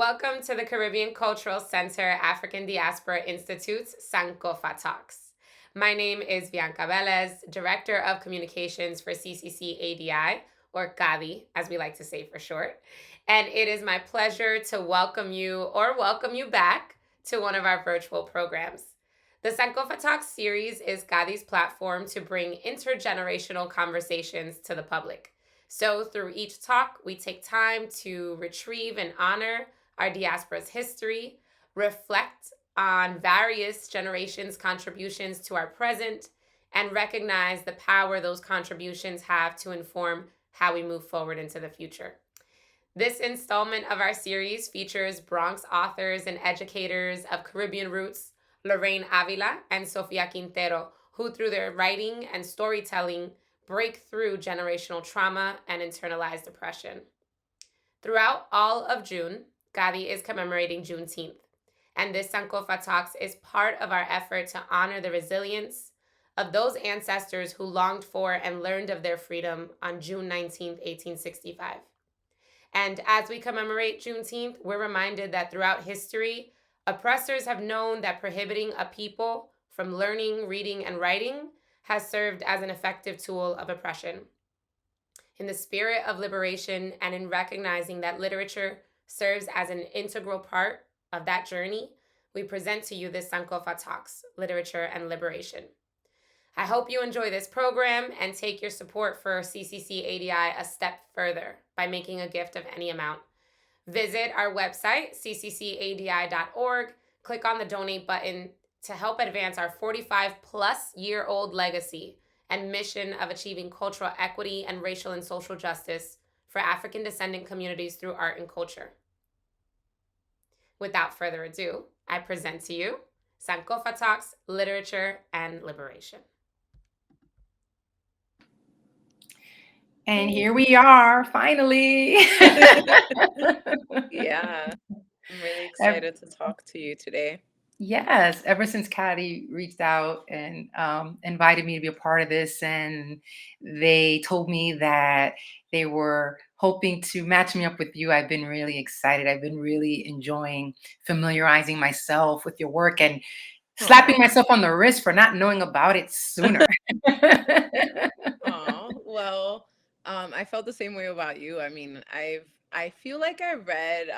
Welcome to the Caribbean Cultural Center African Diaspora Institute's Sankofa Talks. My name is Bianca Velez, Director of Communications for CCC ADI, or CADI, as we like to say for short. And it is my pleasure to welcome you back to one of our virtual programs. The Sankofa Talks series is CADI's platform to bring intergenerational conversations to the public. So through each talk, we take time to retrieve and honor our diaspora's history, reflect on various generations' contributions to our present, and recognize the power those contributions have to inform how we move forward into the future. This installment of our series features Bronx authors and educators of Caribbean roots, Lorraine Avila and Sofia Quintero, who through their writing and storytelling break through generational trauma and internalized oppression. Throughout all of June, CADI is commemorating Juneteenth, and this Sankofa Talks is part of our effort to honor the resilience of those ancestors who longed for and learned of their freedom on June 19th, 1865. And as we commemorate Juneteenth, we're reminded that throughout history, oppressors have known that prohibiting a people from learning, reading, and writing has served as an effective tool of oppression. In the spirit of liberation and in recognizing that literature serves as an integral part of that journey, we present to you this Sankofa Talks, Literature and Liberation. I hope you enjoy this program and take your support for CCC ADI a step further by making a gift of any amount. Visit our website, cccadi.org, click on the donate button to help advance our 45-plus-year-old legacy and mission of achieving cultural equity and racial and social justice for African descendant communities through art and culture. Without further ado, I present to you Sankofa Talks, Literature and Liberation. And here we are, finally. Yeah, I'm really excited to talk to you today. Yes, ever since Caddy reached out and invited me to be a part of this, and they told me that they were hoping to match me up with you, I've been really excited. I've been really enjoying familiarizing myself with your work and slapping myself on the wrist for not knowing about it sooner. Oh, well, I felt the same way about you. I mean, I feel like I read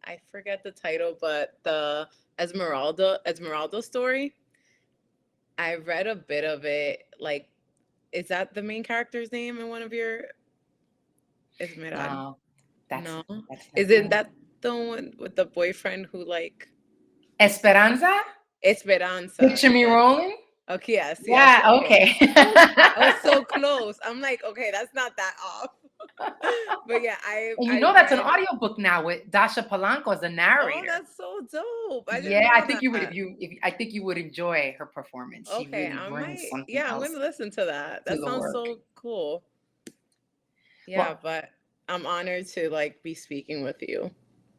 I forget the title, but the Esmeralda story. I read a bit of it. Like, is that the main character's name in one of your Esmeralda? No, that's No, that's not isn't no. that the one with the boyfriend who like Esperanza? Esperanza? Picture me Yes. rolling? Okay, yes, yes. Yeah, Okay. okay. I was so close. I'm like, okay, that's not that off. But yeah, And you I know that's an read. audiobook now with Dasha Polanco as the Oh, narrator. that's so dope. I didn't Yeah, I know think you would that. I think you would enjoy her performance. She Okay, really I brings might. something Yeah, I'm else gonna listen to that. to That the sounds work. so cool. Yeah, Well, but I'm honored to like be speaking with you.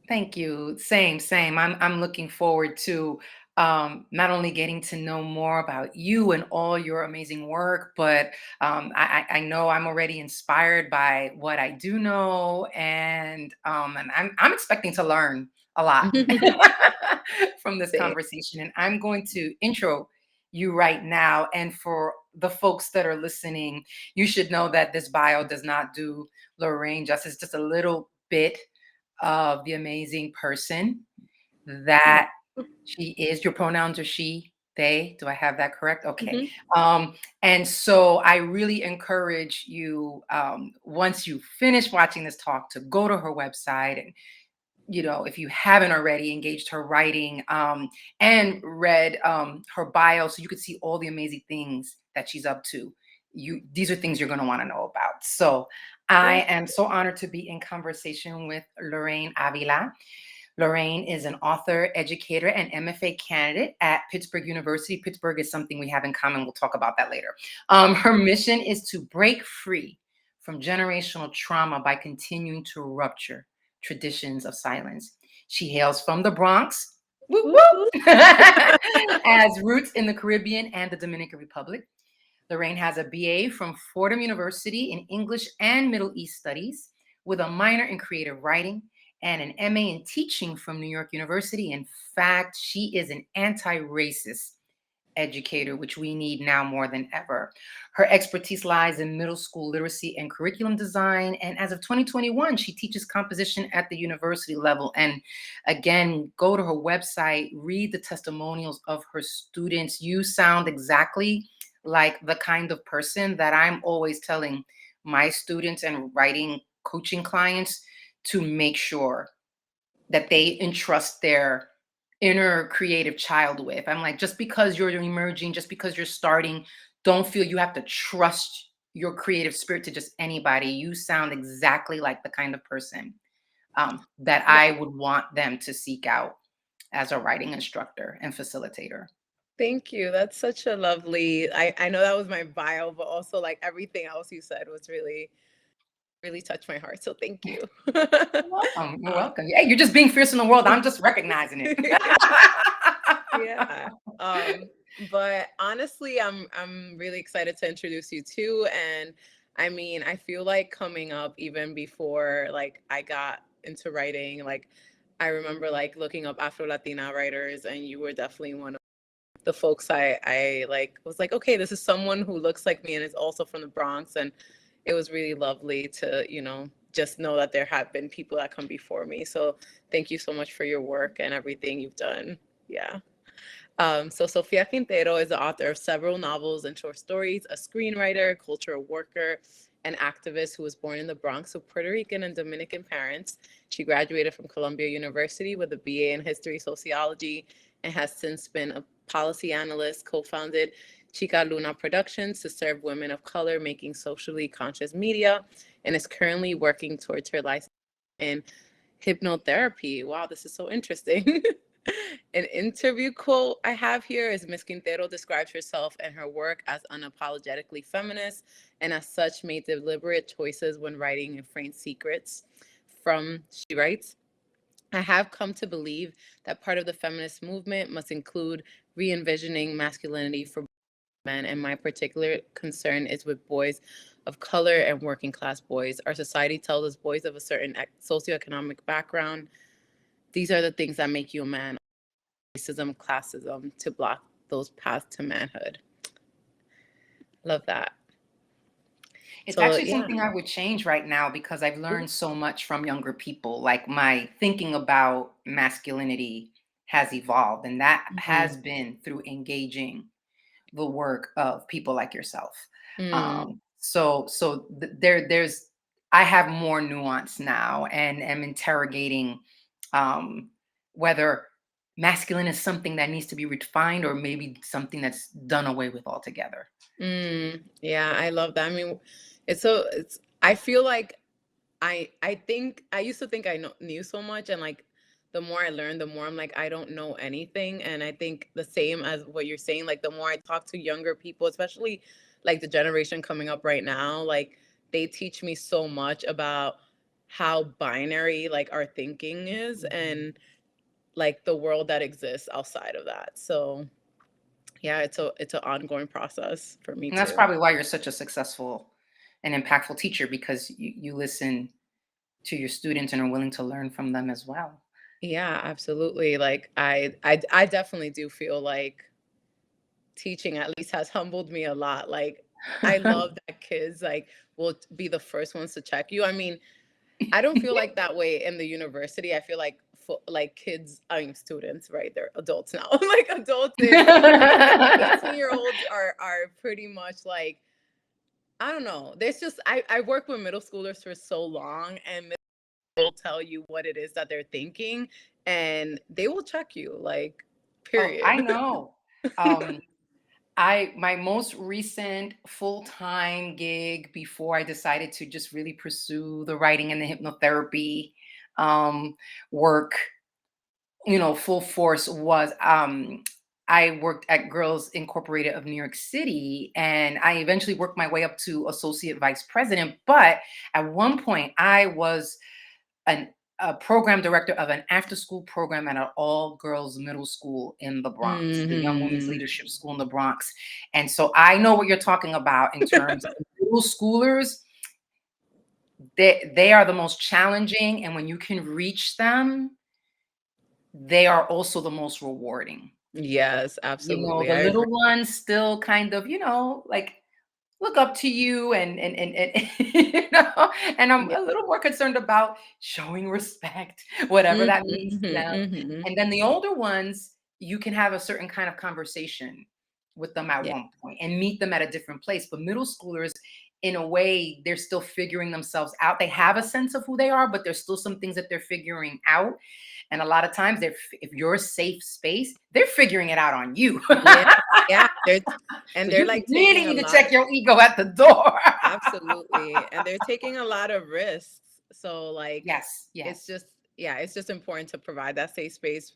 thank you. Same. I'm looking forward to not only getting to know more about you and all your amazing work, but I know I'm already inspired by what I do know, and I'm expecting to learn a lot from this Same. conversation. And I'm going to intro you right now. And for the folks that are listening, you should know that this bio does not do Lorraine justice, just a little bit of the amazing person Oh. that she is. Your pronouns are she, they. Do I have that correct? Okay. Mhm. And so I really encourage you, once you finish watching this talk, to go to her website and, if you haven't already, engaged her writing, and read her bio, so you could see all the amazing things that she's up to. These are things you're going to want to know about. So I am so honored to be in conversation with Lorraine Avila. Lorraine is an author, educator, and MFA candidate at Pittsburgh University. Pittsburgh is something we have in common. We'll talk about that later. Her mission is to break free from generational trauma by continuing to rupture traditions of silence. She hails from the Bronx, whoop, Whoop, whoop. whoop, has roots in the Caribbean and the Dominican Republic. Lorraine has a BA from Fordham University in English and Middle East Studies with a minor in creative writing and an MA in teaching from New York University. In fact, she is an anti-racist educator, which we need now more than ever. Her expertise lies in middle school literacy and curriculum design. And as of 2021, she teaches composition at the university level. And again, go to her website, read the testimonials of her students. You sound exactly like the kind of person that I'm always telling my students and writing coaching clients to make sure that they entrust their inner creative child with. I'm like, just because you're emerging, just because you're starting, don't feel you have to trust your creative spirit to just anybody. You sound exactly like the kind of person that I would want them to seek out as a writing instructor and facilitator. Thank you. That's such a lovely, I know that was my bio, but also like everything else you said was really, really touched my heart. So thank you. You're welcome. You're welcome. Hey, you're just being fierce in the world. I'm just recognizing it. Yeah. But honestly, I'm really excited to introduce you too. And I mean, I feel like coming up even before like I got into writing, like I remember like looking up Afro Latina writers, and you were definitely one of the folks I like was like, okay, this is someone who looks like me and is also from the Bronx. And it was really lovely to, just know that there have been people that come before me. So thank you so much for your work and everything you've done. Yeah. So Sofia Quintero is the author of several novels and short stories, a screenwriter, cultural worker, and activist who was born in the Bronx with Puerto Rican and Dominican parents. She graduated from Columbia University with a BA in history sociology and has since been a policy analyst, co-founded Chica Luna Productions to serve women of color making socially conscious media, and is currently working towards her license in hypnotherapy. Wow, this is so interesting. An interview quote I have here is Ms. Quintero describes herself and her work as unapologetically feminist, and as such made deliberate choices when writing and framed secrets. She writes, I have come to believe that part of the feminist movement must include re-envisioning masculinity for men, and my particular concern is with boys of color and working class boys. Our society tells us boys of a certain socioeconomic background, these are the things that make you a man. Racism, classism, to block those paths to manhood. Love that. It's So actually yeah. something I would change right now because I've learned so much from younger people. Like my thinking about masculinity has evolved, and that has been through engaging the work of people like yourself. There's I have more nuance now and am interrogating whether masculine is something that needs to be refined or maybe something that's done away with altogether. Yeah, I love that. I mean, I feel like I think I used to think knew so much, and like the more I learn, the more I'm like I don't know anything. And I think the same as what you're saying, like the more I talk to younger people, especially like the generation coming up right now, like they teach me so much about how binary like our thinking is, and like the world that exists outside of that. So yeah, it's an ongoing process for me And that's too. probably why you're such a successful and impactful teacher, because you listen to your students and are willing to learn from them as well. Yeah, absolutely. Like I definitely do feel like teaching at least has humbled me a lot. Like I love that kids like will be the first ones to check you. I mean, I don't feel like that way in the university. I feel like like kids, I mean students, right? They're adults now. Like adults in 18-year-olds are pretty much like, I don't know. There's just I work with middle schoolers for so long, and will tell you what it is that they're thinking, and they will check you, like, period. Oh, I know. My most recent full-time gig before I decided to just really pursue the writing and the hypnotherapy work, full force was I worked at Girls Incorporated of New York City, and I eventually worked my way up to associate vice president. But at one point, I was a program director of an after-school program at an all-girls middle school in the Bronx, the Young Women's Leadership School in the Bronx. And so I know what you're talking about in terms of middle schoolers. they are the most challenging, and when you can reach them, they are also the most rewarding. Yes, You know, absolutely. the I agree. little ones still kind of, like look up to you and you know, and I'm Yeah. a little more concerned about showing respect, whatever that means to them. Mhm. And then the older ones, you can have a certain kind of conversation with them at Yeah. one point and meet them at a different place. But middle schoolers, in a way, they're still figuring themselves out. They have a sense of who they are, but there's still some things that they're figuring out. And a lot of times, if you're a safe space, they're figuring it out on you. Yeah. Yeah. So They're you like really taking a need to lot check of, your ego at the door. absolutely. And they're taking a lot of risks. So like Yes, it's yes. just, yeah, it's just important to provide that safe space.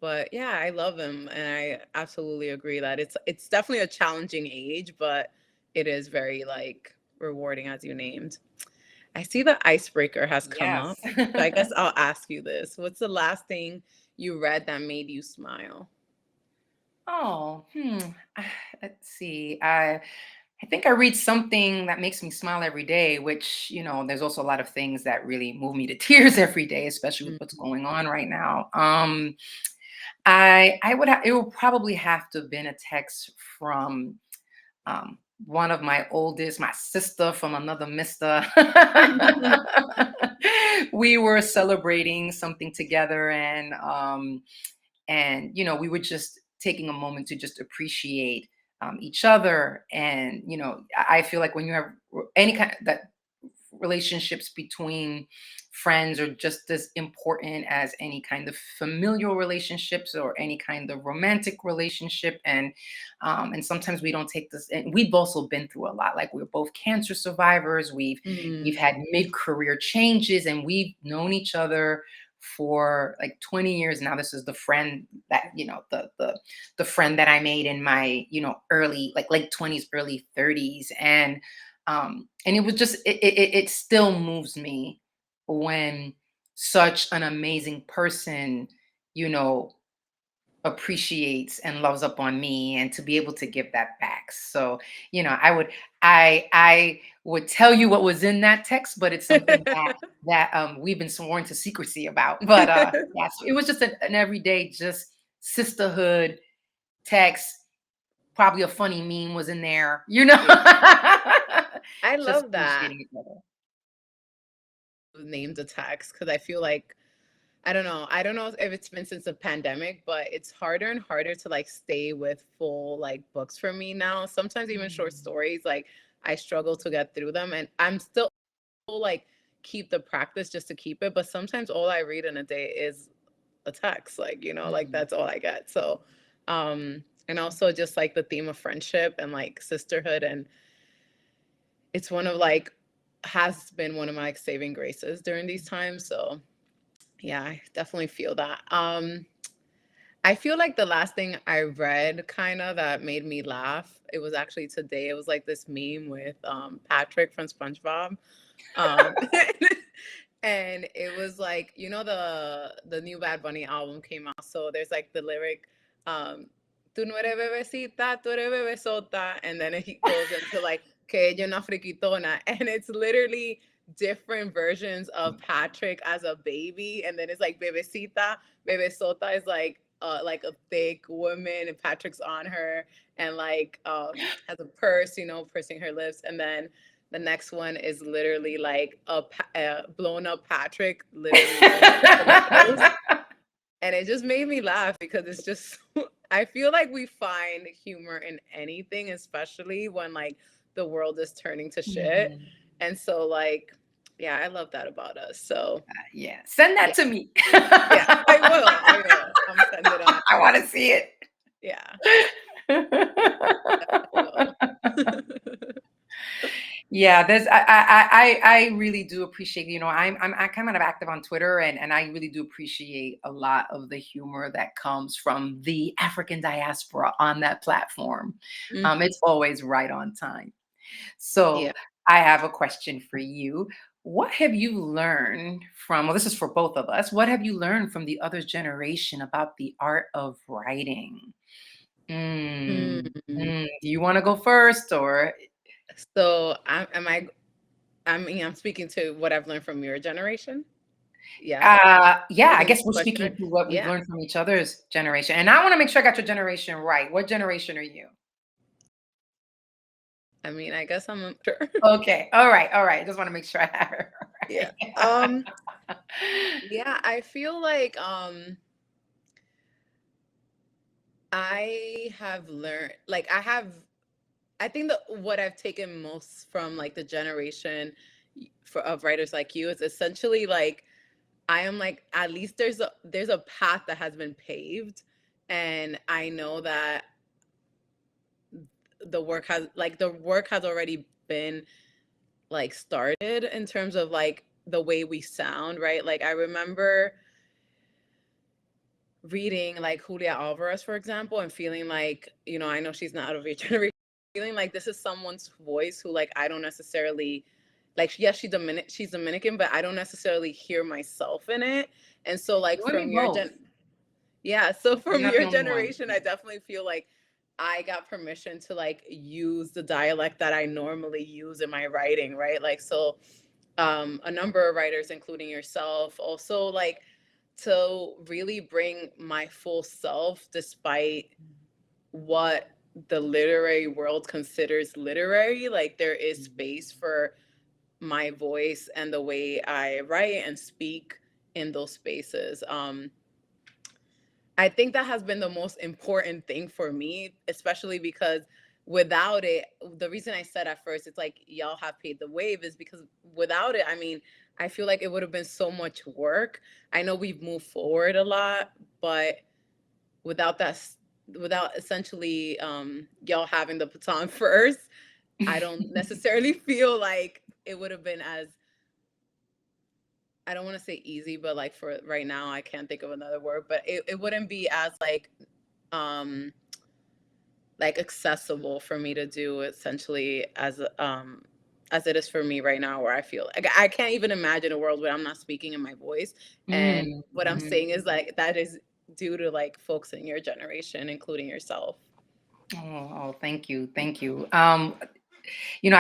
But yeah, I love them, and I absolutely agree that it's definitely a challenging age, but it is very like rewarding, as you named. I see the icebreaker has come Yes. up. So I guess I'll ask you this. What's the last thing you read that made you smile? Oh, let's see. I think I read something that makes me smile every day, which, there's also a lot of things that really move me to tears every day, especially with what's Mhm. going on right now. It would probably have to have been a text from one of my oldest, my sister from another mister. We were celebrating something together, and we were just taking a moment to just appreciate each other. And I feel like when you have any kind of that, relationships between friends are just as important as any kind of familial relationships or any kind of romantic relationship. And sometimes we don't take this, and we've also been through a lot. Like, we're both cancer survivors. We've Mm. had mid-career changes, and we've known each other for like 20 years now. This is the friend that, the friend that I made in my, early, like late 20s, early 30s. And it was just, it still moves me when such an amazing person, you know, appreciates and loves up on me, and to be able to give that back. So, I would tell you what was in that text, but it's something that we've been sworn to secrecy about. But yes, it was just an everyday, just sisterhood text. Probably a funny meme was in there, Yeah. I just love that. appreciating each other. Named attacks, because I feel like I don't know if it's been since the pandemic, but it's harder and harder to like stay with full like books for me now. Sometimes even short Mm. stories, like I struggle to get through them, and I'm still like keep the practice just to keep it, but sometimes all I read in a day is a text, like, like Mm. that's all I get. So and also just like the theme of friendship and like sisterhood, and it's one of like has been one of my like, saving graces during these times. So yeah, I definitely feel that. I feel like the last thing I read kind of that made me laugh, it was actually today. It was like this meme with Patrick from SpongeBob. Um and it was like, the new Bad Bunny album came out. So there's like the lyric, um, tú no eres bebecita, tú eres bebesota. And then he goes into like, que ella una friquitona. And it's literally different versions of Patrick as a baby. And then it's like bebecita, bebesota is like a thick woman, and Patrick's on her and like has a purse, pursing her lips. And then the next one is literally like a blown up Patrick, literally going into the house. And it just made me laugh because it's just, I feel like we find humor in anything, especially when like the world is turning to shit. Mhm. And so, like, yeah, I love that about us. So, Yeah, send that yeah, to me. yeah, I will. I will. I'm sending it on. I want to see it. Yeah, I will. Yeah, there's I really do appreciate, I'm kind of active on Twitter, and I really do appreciate a lot of the humor that comes from the African diaspora on that platform. Mm, It's always right on time. So yeah. I have a question for you. What have you learned from, well, this is for both of us. What have you learned from the other generation about the art of writing? Mm. Do you want to go first, or? So, am I? I mean, I'm speaking to what I've learned from your generation. Yeah. Yeah, I Wasn't guess this we're question speaking right? to what we've Yeah. learned from each other's generation. And I want to make sure I got your generation right. What generation are you? I mean, I guess I'm sure. Okay. All right. All right. Just want to make sure I have it Yeah. right. Yeah, I feel like I have learned like I think that what I've taken most from like the generation of writers like you is essentially like I am like at least there's a path that has been paved, and I know that the work has already been like started in terms of like the way we sound, right? Like I remember reading like Julia Alvarez, for example, and feeling like, I know she's not of your generation, feeling like this is someone's voice who like I don't necessarily like. Yes, she's Dominican, but I don't necessarily hear myself in it. And so like You and me from both. yeah, so You're from not the your only one. generation, I definitely feel like I got permission to like use the dialect that I normally use in my writing, right? Like so a number of writers, including yourself, also like to really bring my full self despite what the literary world considers literary. Like there is space for my voice and the way I write and speak in those spaces. I think that has been the most important thing for me, especially because without it, the reason I said at first, it's like y'all have paid the wave is because without it, I mean, I feel like it would have been so much work. I know we've moved forward a lot, but without without essentially y'all having the baton first, I don't necessarily feel like it would have been as, I don't want to say easy, but like for right now, I can't think of another word, but it wouldn't be as um like accessible for me to do essentially as it is for me right now, where I feel like I can't even imagine a world where I'm not speaking in my voice. And what I'm Mm-hmm. saying is like that is due to like folks in your generation, including yourself. Oh, thank you. Thank you. I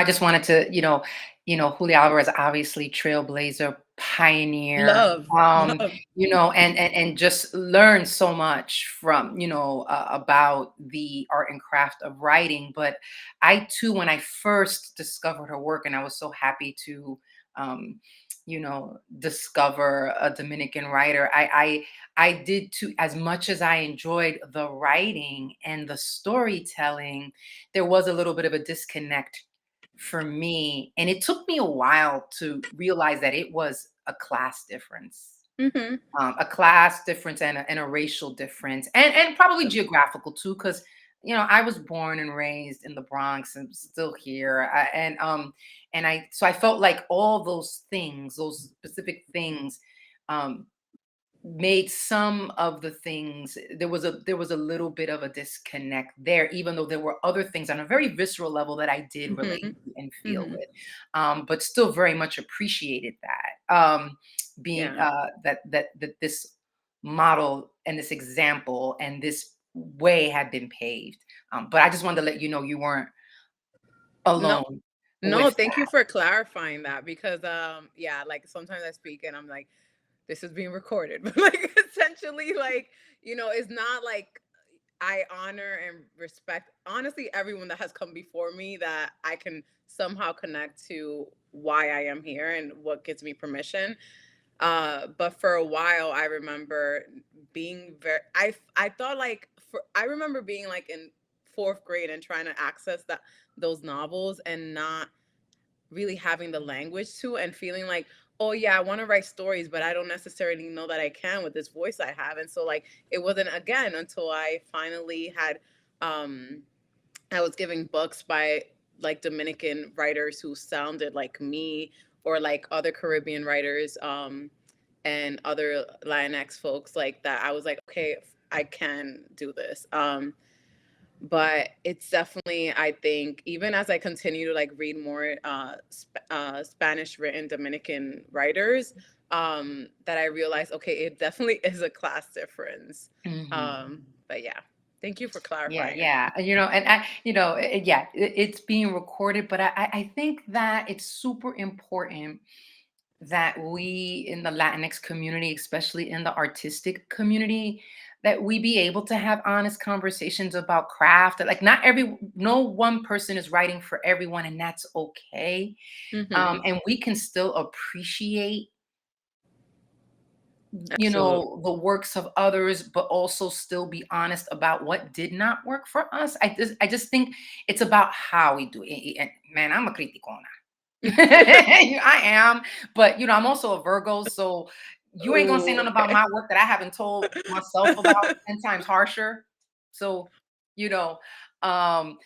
just wanted to, Julia Alvarez, obviously trailblazer, pioneer, Love, love. and just learn so much from, about the art and craft of writing. But I too, when I first discovered her work, and I was so happy to, um, discover a Dominican writer, I did too, as much as I enjoyed the writing and the storytelling, there was a little bit of a disconnect for me. And it took me a while to realize that it was a class difference. Mm-hmm. A class difference and a racial difference, and probably geographical too, because I was born and raised in the Bronx and still here, and I felt like all those things, those specific things, um, made some of the things, there was a little bit of a disconnect there, even though there were other things on a very visceral level that I did relate Mm-hmm. to and feel Mm-hmm. with, but still very much appreciated that, being Yeah. that this model and this example and this way had been paved, but I just wanted to let you know you weren't No, alone no, with thank you that. for clarifying that because yeah, like sometimes I speak and I'm like, this is being recorded. But like essentially like, it's not like I honor and respect honestly everyone that has come before me that I can somehow connect to why I am here and what gives me permission. But for a while I remember being very I thought like I remember being like in fourth grade and trying to access those novels and not really having the language to, and feeling like, oh yeah, I want to write stories, but I don't necessarily know that I can with this voice I have. And so like it wasn't again until I finally had um I was giving books by like Dominican writers who sounded like me, or like other Caribbean writers, and other Latinx folks like that. I was like, okay, I can do this. But it's definitely, I think, even as I continue to like read more Spanish written Dominican writers, that I realize, okay, it definitely is a class difference. Mhm. But yeah. Thank you for Yeah, clarifying it. yeah. And it's being recorded, but I think that it's super important that we in the Latinx community, especially in the artistic community, that we be able to have honest conversations about craft. Like no one person is writing for everyone, and that's okay. Mm-hmm. And we can still appreciate Absolutely. the works of others, but also still be honest about what did not work for us. I just think it's about how we do it. And man, I'm a criticona. I am, but I'm also a Virgo, so you ain't gonna say Oh, nothing about okay. my work that I haven't told myself about 10 times harsher. So, you know, um,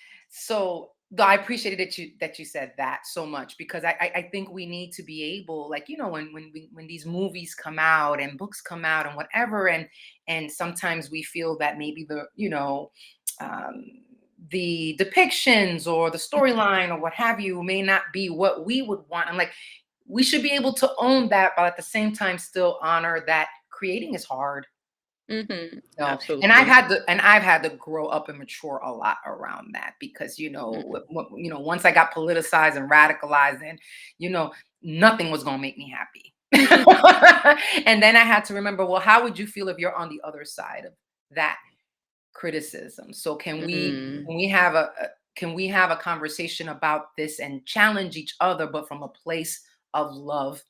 I appreciated that you said that so much, because I think we need to be able, like, when these movies come out and books come out and whatever, and sometimes we feel that maybe um, the depictions or the storyline or what have you may not be what we would want. I'm like, we should be able to own that, but at the same time still honor that creating is hard. Mm-hmm. And I've Absolutely. had to grow up and mature a lot around that, because once I got politicized and radicalized, and you know nothing was going to make me happy. And then I had to remember, well, how would you feel if you're on the other side of that criticism? So Mm. can we have a conversation about this and challenge each other, but from a place of love,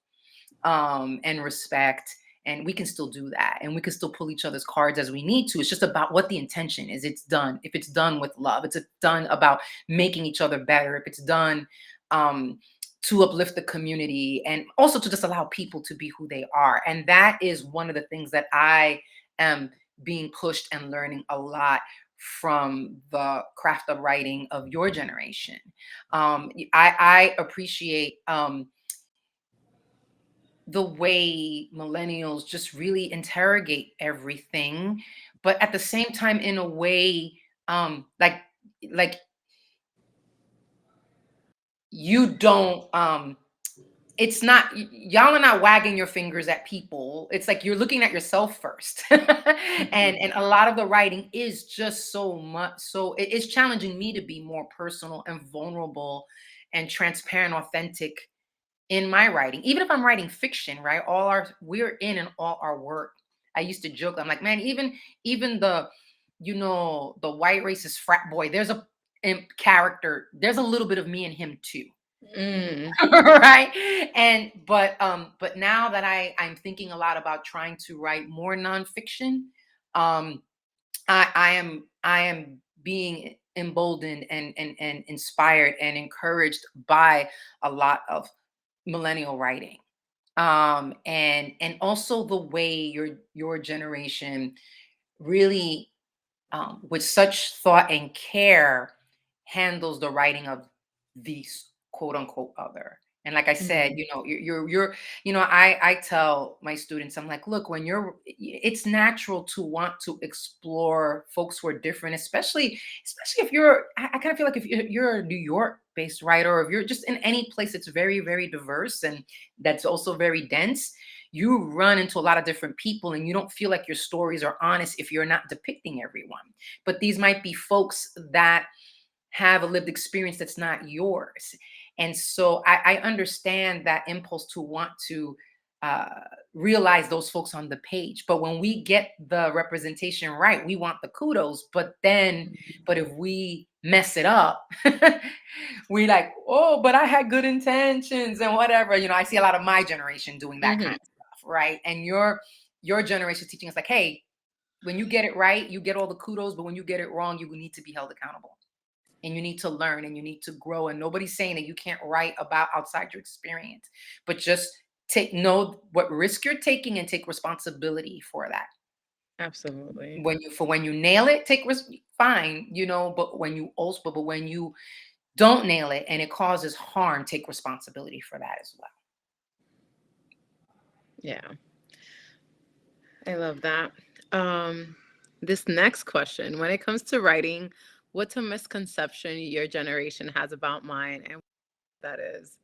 and respect? And we can still do that, and we can still pull each other's cards as we need to. It's just about what the intention is. It's done if it's done with love. It's done about making each other better. If it's done to uplift the community, and also to just allow people to be who they are. And that is one of the things that I am being pushed and learning a lot from the craft of writing of your generation. I appreciate the way millennials just really interrogate everything, but at the same time in a way, like you don't it's not y'all are not wagging your fingers at people. It's like you're looking at yourself first. and Mm-hmm. and a lot of the writing is just so much, so it's challenging me to be more personal and vulnerable and transparent, authentic in my writing. Even if I'm writing fiction, right? We're in all our work. I used to joke, I'm like, man, even the white racist frat boy, there's a character, there's a little bit of me in him too. Mm. Right. But now that I'm thinking a lot about trying to write more nonfiction, um I am being emboldened and inspired and encouraged by a lot of millennial writing, and also the way your generation really, with such thought and care, handles the writing of these quote unquote other. And like I said, Mm. I tell my students, I'm like, look, it's natural to want to explore folks who are different, especially if I kind of feel like if you're a New York based writer, or if you're just in any place that's very, very diverse and that's also very dense, you run into a lot of different people, and you don't feel like your stories are honest if you're not depicting everyone. But these might be folks that have a lived experience that's not yours. And so I understand that impulse to want to uh, realize those folks on the page. But when we get the representation right, we want the kudos. But if we mess it up, we like, oh, but I had good intentions and whatever. I see a lot of my generation doing that kind Mm-hmm. of stuff, right? And your generation teaching us like, hey, when you get it right, you get all the kudos, but when you get it wrong, you need to be held accountable, and you need to learn, and you need to grow. And nobody's saying that you can't write about outside your experience, but just know what risk you're taking and take responsibility for that. Absolutely. When you nail it, take risk, fine, but when you don't nail it and it causes harm, take responsibility for that as well. Yeah. I love that. Um, this next question, when it comes to writing, what's a misconception your generation has about mine, and what that is?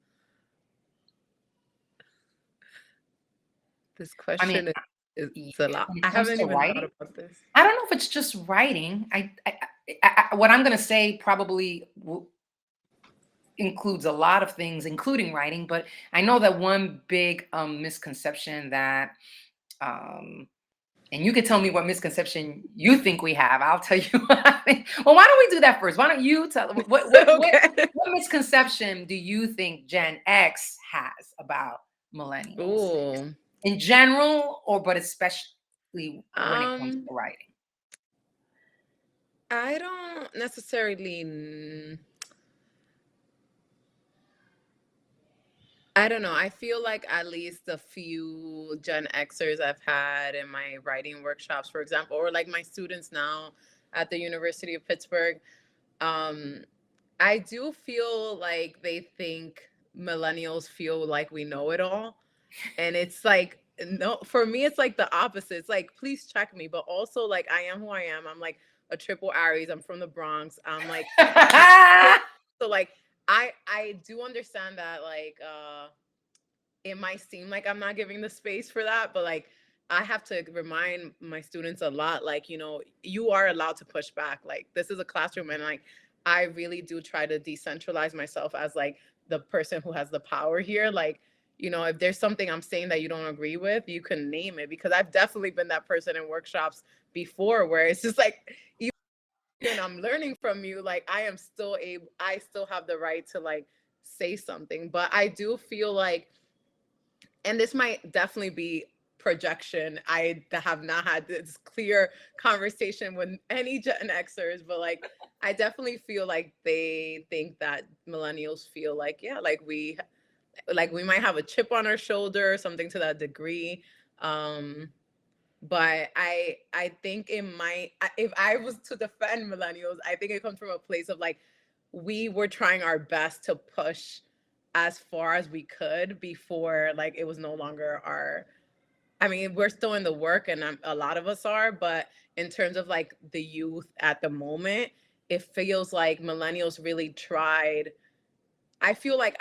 This I mean, question It's a lot. When I it comes haven't to even thought writing, about this. I don't know if it's just writing. What I'm going to say probably includes a lot of things, including writing. But I know that one big misconception that, and you can tell me what misconception you think we have. I'll tell you what I think. Well, why don't we do that first? Why don't you tell Okay. what misconception do you think Gen X has about millennials Ooh. in general, or but especially when it comes Um, to writing? I don't necessarily. I don't know. I feel like at least a few Gen Xers I've had in my writing workshops, for example, or like my students now at the University of Pittsburgh, um, I do feel like they think millennials feel like we know it all. And it's like, no, for me, it's like the opposite. It's like, please check me. But also, like, I am who I am. I'm like a triple Aries. I'm from the Bronx. I'm like, so like, I do understand that, like, it might seem like I'm not giving the space for that, but like I have to remind my students a lot, like, you are allowed to push back. Like, this is a classroom, and like I really do try to decentralize myself as like the person who has the power here. Like, if there's something I'm saying that you don't agree with, you can name it, because I've definitely been that person in workshops before where it's just like, even I'm learning from you, like I still have the right to like say something. But I do feel like, and this might definitely be projection. I have not had this clear conversation with any Gen Xers, but like I definitely feel like they think that millennials feel like, yeah, like we might have a chip on our shoulder or something to that degree. But I think it might, if I was to defend millennials, I think it comes from a place of like, we were trying our best to push as far as we could before like it was no longer our, I mean, we're still in the work, and a lot of us are, but in terms of like the youth at the moment, it feels like millennials really tried. I feel like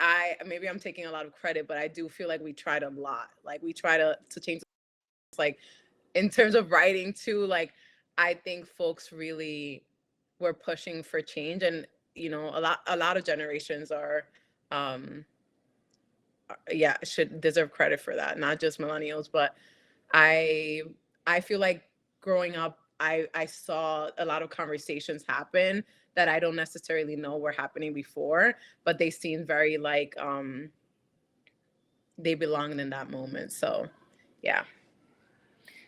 maybe I'm taking a lot of credit, but I do feel like we tried a lot. Like we try to change, like in terms of writing too. Like I think folks really were pushing for change, and a lot of generations are, um yeah, should deserve credit for that, not just millennials. But I I feel like growing up, I saw a lot of conversations happen that I don't necessarily know were happening before, but they seemed very like they belonged in that moment. So yeah.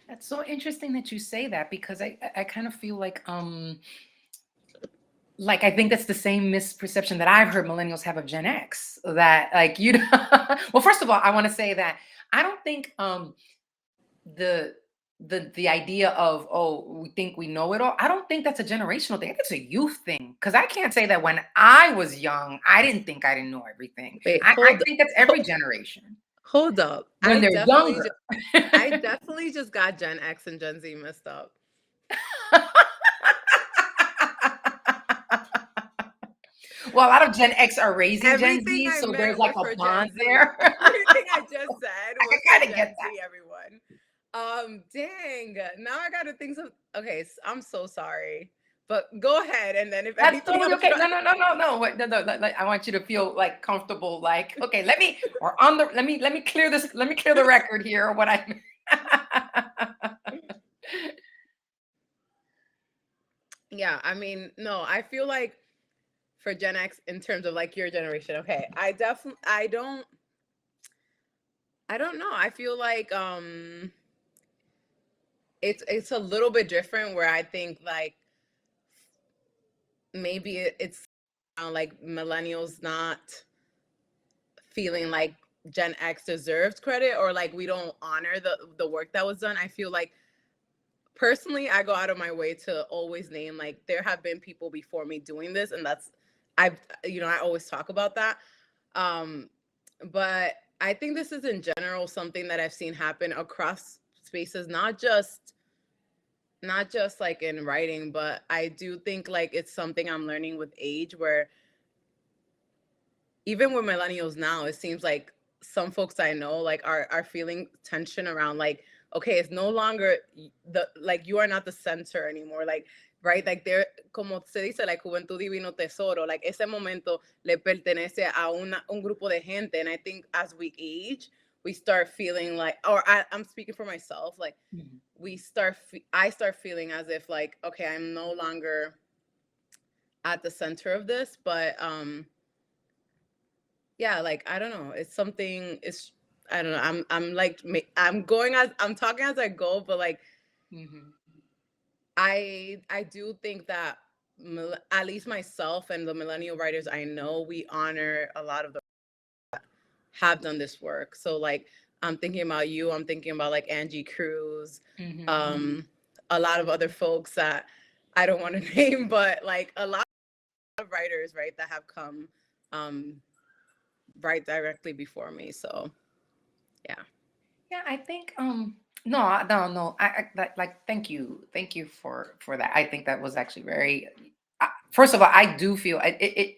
That's so interesting that you say that, because I kind of feel like I think that's the same misperception that I've heard millennials have of Gen X. That like well, first of all, I want to say that I don't think the the idea of, oh, we think we know it all, I don't think that's a generational thing. I think it's a youth thing, because I can't say that when I was young I didn't think I didn't know everything. Wait, I think that's every generation hold up. when they're younger. I definitely just got Gen X and Gen Z messed up. Well, a lot of Gen X are raising Gen Everything Z, I so meant there's like was a for bond Gen Z. there. Everything I just said I was kind for of Gen get that. Z, everyone. Dang. Now I gotta think some. Okay, I'm so sorry. But go ahead, and then if That's anything totally else, okay. No. Wait, no. Like, I want you to feel like comfortable. Like, okay, let me clear this. Let me clear the record here. What I. yeah, I mean, no, I feel like for Gen X, in terms of like your generation, okay, I don't know. I feel like it's a little bit different, where I think like maybe it's like millennials not feeling like Gen X deserves credit, or like we don't honor the work that was done. I feel like personally, I go out of my way to always name, like, there have been people before me doing this, and I always talk about that. Um, but I think this is in general something that I've seen happen across spaces, not just like in writing, but I do think like it's something I'm learning with age, where even with millennials now, it seems like some folks I know like are feeling tension around like okay, it's no longer like you are not the center anymore, like, right, like there, como se dice, like juventud divino tesoro, like ese momento le pertenece a un grupo de gente. And I think as we age, we start feeling like, or I'm speaking for myself, like I start feeling as if like, okay, I'm no longer at the center of this. But yeah, like, I don't know, it's something, it's, I don't know, I'm like, I'm talking as I go, but like, I do think that at least myself and the millennial writers I know, we honor a lot of the have done this work. So like, I'm thinking about you, I'm thinking about like Angie Cruz, a lot of other folks that I don't want to name, but like a lot of writers, right, that have come right directly before me. So yeah. I think no. Like thank you for that. I think that was actually very. First of all, I do feel it.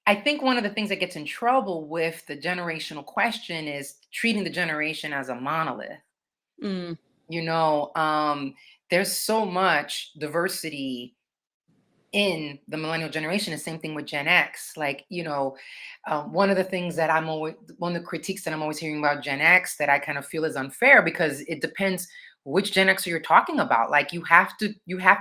I think one of the things that gets in trouble with the generational question is treating the generation as a monolith. Mm. You know, there's so much diversity in the millennial generation. The same thing with Gen X. Like, you know, one of the things that one of the critiques that I'm always hearing about Gen X that I kind of feel is unfair, because it depends which Gen Xer you're talking about. Like, you have to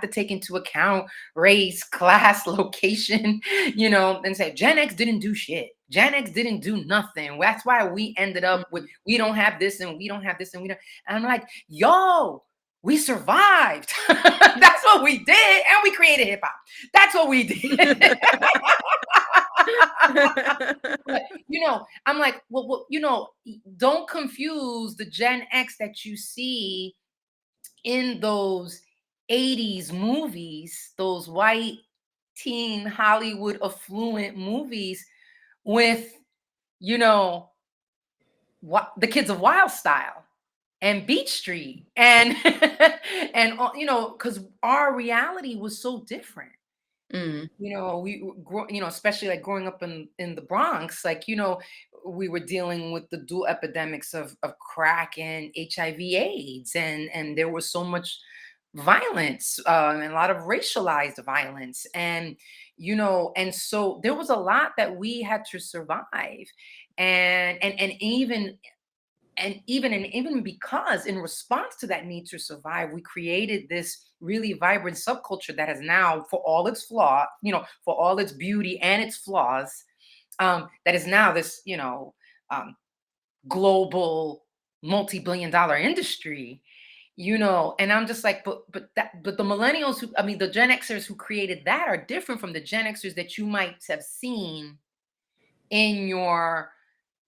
take into account race, class, location, you know, and say Gen X didn't do shit. Gen X didn't do nothing. That's why we ended up with, we don't have this and we don't have this and we don't. And I'm like, yo, we survived. That's what we did. And we created hip hop. That's what we did. But, you know, I'm like, well, you know, don't confuse the Gen X that you see in those 80s movies, those white teen Hollywood affluent movies, with, you know, what the Kids of Wild Style and Beach Street and and you know, because our reality was so different. You know, you know, especially like growing up in the Bronx, like, you know, we were dealing with the dual epidemics of crack and HIV/AIDS, and there was so much violence, and a lot of racialized violence, and, you know, and so there was a lot that we had to survive, and even because in response to that need to survive, we created this really vibrant subculture that has now, for all its flaw, you know, for all its beauty and its flaws, that is now this, you know, global multi-billion-dollar industry, you know. And I'm just like, but the millennials who, I mean, the Gen Xers who created that are different from the Gen Xers that you might have seen in your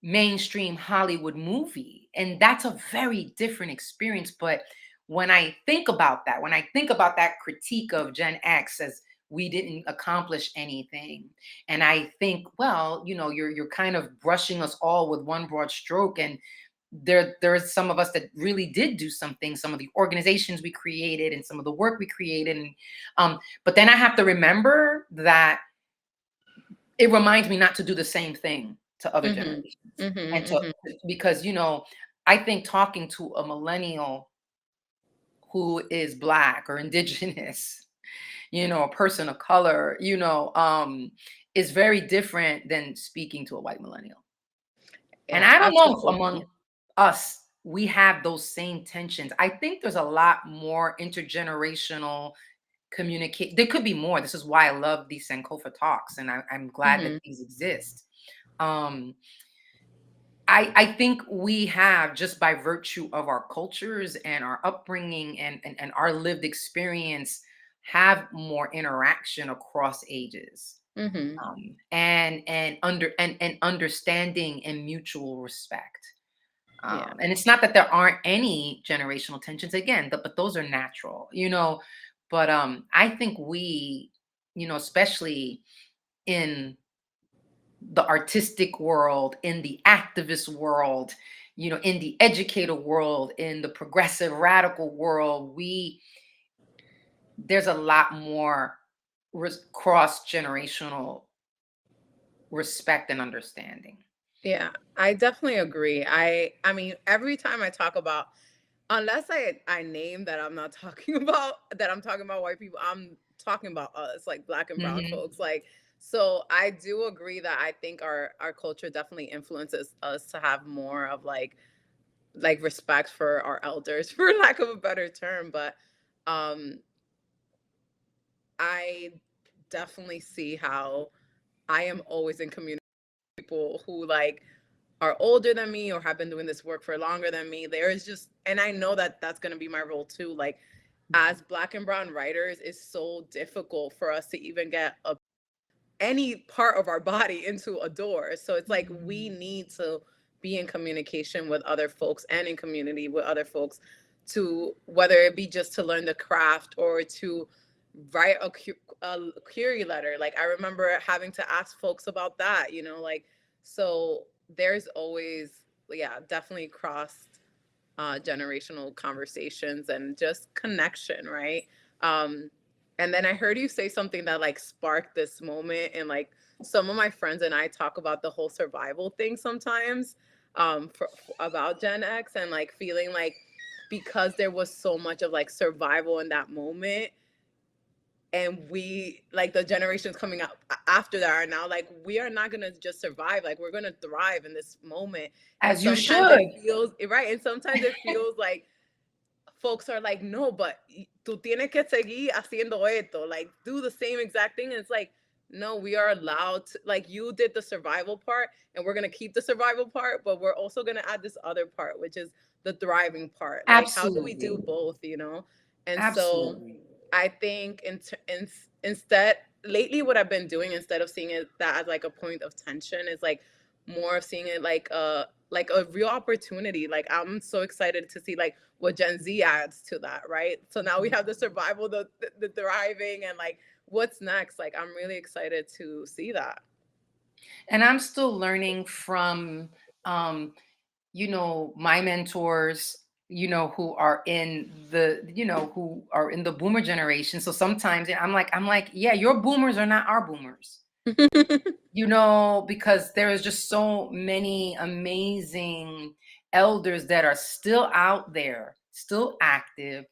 mainstream Hollywood movie. And that's a very different experience. But when I think about that, critique of Gen X as we didn't accomplish anything, and I think, well, you know, you're kind of brushing us all with one broad stroke. And there's some of us that really did do something, some of the organizations we created and some of the work we created. And but then I have to remember that it reminds me not to do the same thing to other generations. And because, you know, I think talking to a millennial who is Black or indigenous, you know, a person of color, you know, is very different than speaking to a white millennial. And Yeah, I don't know if absolutely. among us we have those same tensions. I think there's a lot more intergenerational communicate. There could be more. This is why I love these Sankofa Talks, and I'm glad that these exist. I think we have, just by virtue of our cultures and our upbringing and our lived experience, have more interaction across ages, and understanding and mutual respect. Yeah. And it's not that there aren't any generational tensions, again, but those are natural, you know. But I think we, you know, especially in the artistic world, in the activist world, you know, in the educator world, in the progressive radical world, there's a lot more cross generational respect and understanding. Yeah, I definitely agree. I mean, every time I talk about unless I name that I'm not talking about that I'm talking about white people, I'm talking about us, like black and brown Mhm. folks. Like, so I do agree that I think our culture definitely influences us to have more of like respect for our elders, for lack of a better term. But um I definitely see how I am always in community with people who like are older than me or have been doing this work for longer than me. There is just, and I know that that's going to be my role too. Like, as black and brown writers, it's so difficult for us to even get any part of our body into a door. So it's like we need to be in communication with other folks and in community with other folks, to whether it be just to learn the craft or to write a query letter. Like, I remember having to ask folks about that, like, so there's always, yeah, definitely crossed generational conversations and just connection, right? Um, and then I heard you say something that like sparked this moment, and like some of my friends and I talk about the whole survival thing sometimes, about Gen X, and like feeling like because there was so much of like survival in that moment, and we, like, the generations coming up after that are now like, we are not gonna just survive, like we're gonna thrive in this moment. And As you sometimes should. it feels right, and sometimes it feels like folks are like, no, but tú tienes que seguir haciendo esto, like do the same exact thing. And it's like, no, we are allowed to, like, you did the survival part and we're going to keep the survival part, but we're also going to add this other part, which is the thriving part. Like, how do we do Absolutely. both? And so Absolutely. I think instead, lately, what I've been doing, instead of seeing it that as like a point of tension, is like more of seeing it like a real opportunity. Like, I'm so excited to see like what Gen Z adds to that, right? So now we have the survival, the thriving, and like what's next. Like, I'm really excited to see that. And I'm still learning from um my mentors, who are in who are in the boomer generation. So sometimes I'm like, yeah, your boomers are not our boomers. Because there is just so many amazing elders that are still out there, still active,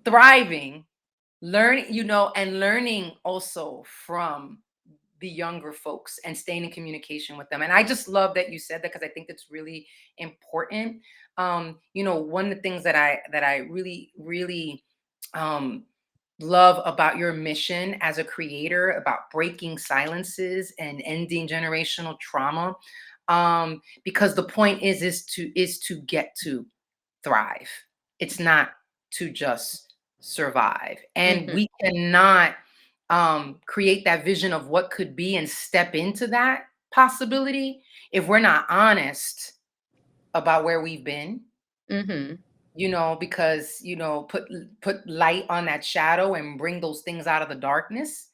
thriving, and learning also from the younger folks and staying in communication with them. And I just love that you said that, because I think it's really important. One of the things that I really, really um love about your mission as a creator, about breaking silences and ending generational trauma, because the point is to get to thrive. It's not to just survive. And Hmm. we cannot create that vision of what could be and step into that possibility if we're not honest about where we've been, Hmm. because put light on that shadow and bring those things out of the darkness.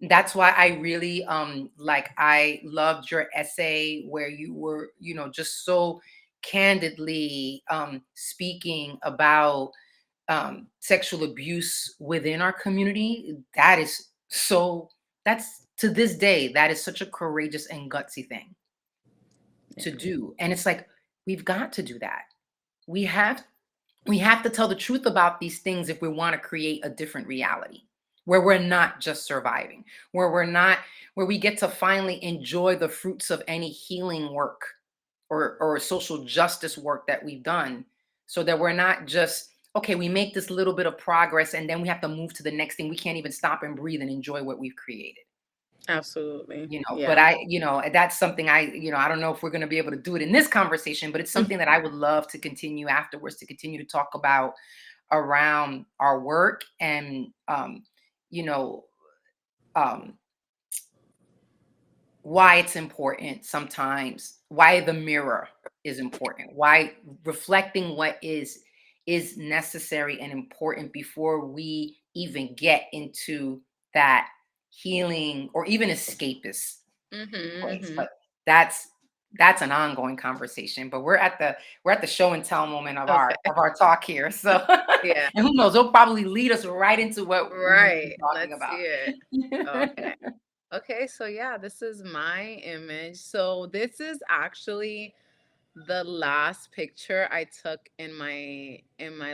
That's why I really I loved your essay where you were just so candidly speaking about sexual abuse within our community. That's, to this day, that is such a courageous and gutsy thing to Yeah. do. And it's like, we've got to do that. We have we have to tell the truth about these things if we want to create a different reality, where we're not just surviving, where we get to finally enjoy the fruits of any healing work or social justice work that we've done, so that we're not just, okay, we make this little bit of progress and then we have to move to the next thing. We can't even stop and breathe and enjoy what we've created. Absolutely. But Yeah. that's something I don't know if we're going to be able to do it in this conversation, but it's something that I would love to continue afterwards, to continue to talk about around our work, and you know um why it's important sometimes, why the mirror is important, why reflecting what is necessary and important before we even get into that healing or even escapist Hmm. place. Hmm. But that's an ongoing conversation. But we're at the show and tell moment of our Okay. of our talk here. So Yeah. and who knows, it'll probably lead us right into what we need to be Right. talking Let's see it. about. Okay. Okay. So yeah, this is my image. So this is actually The last picture I took in my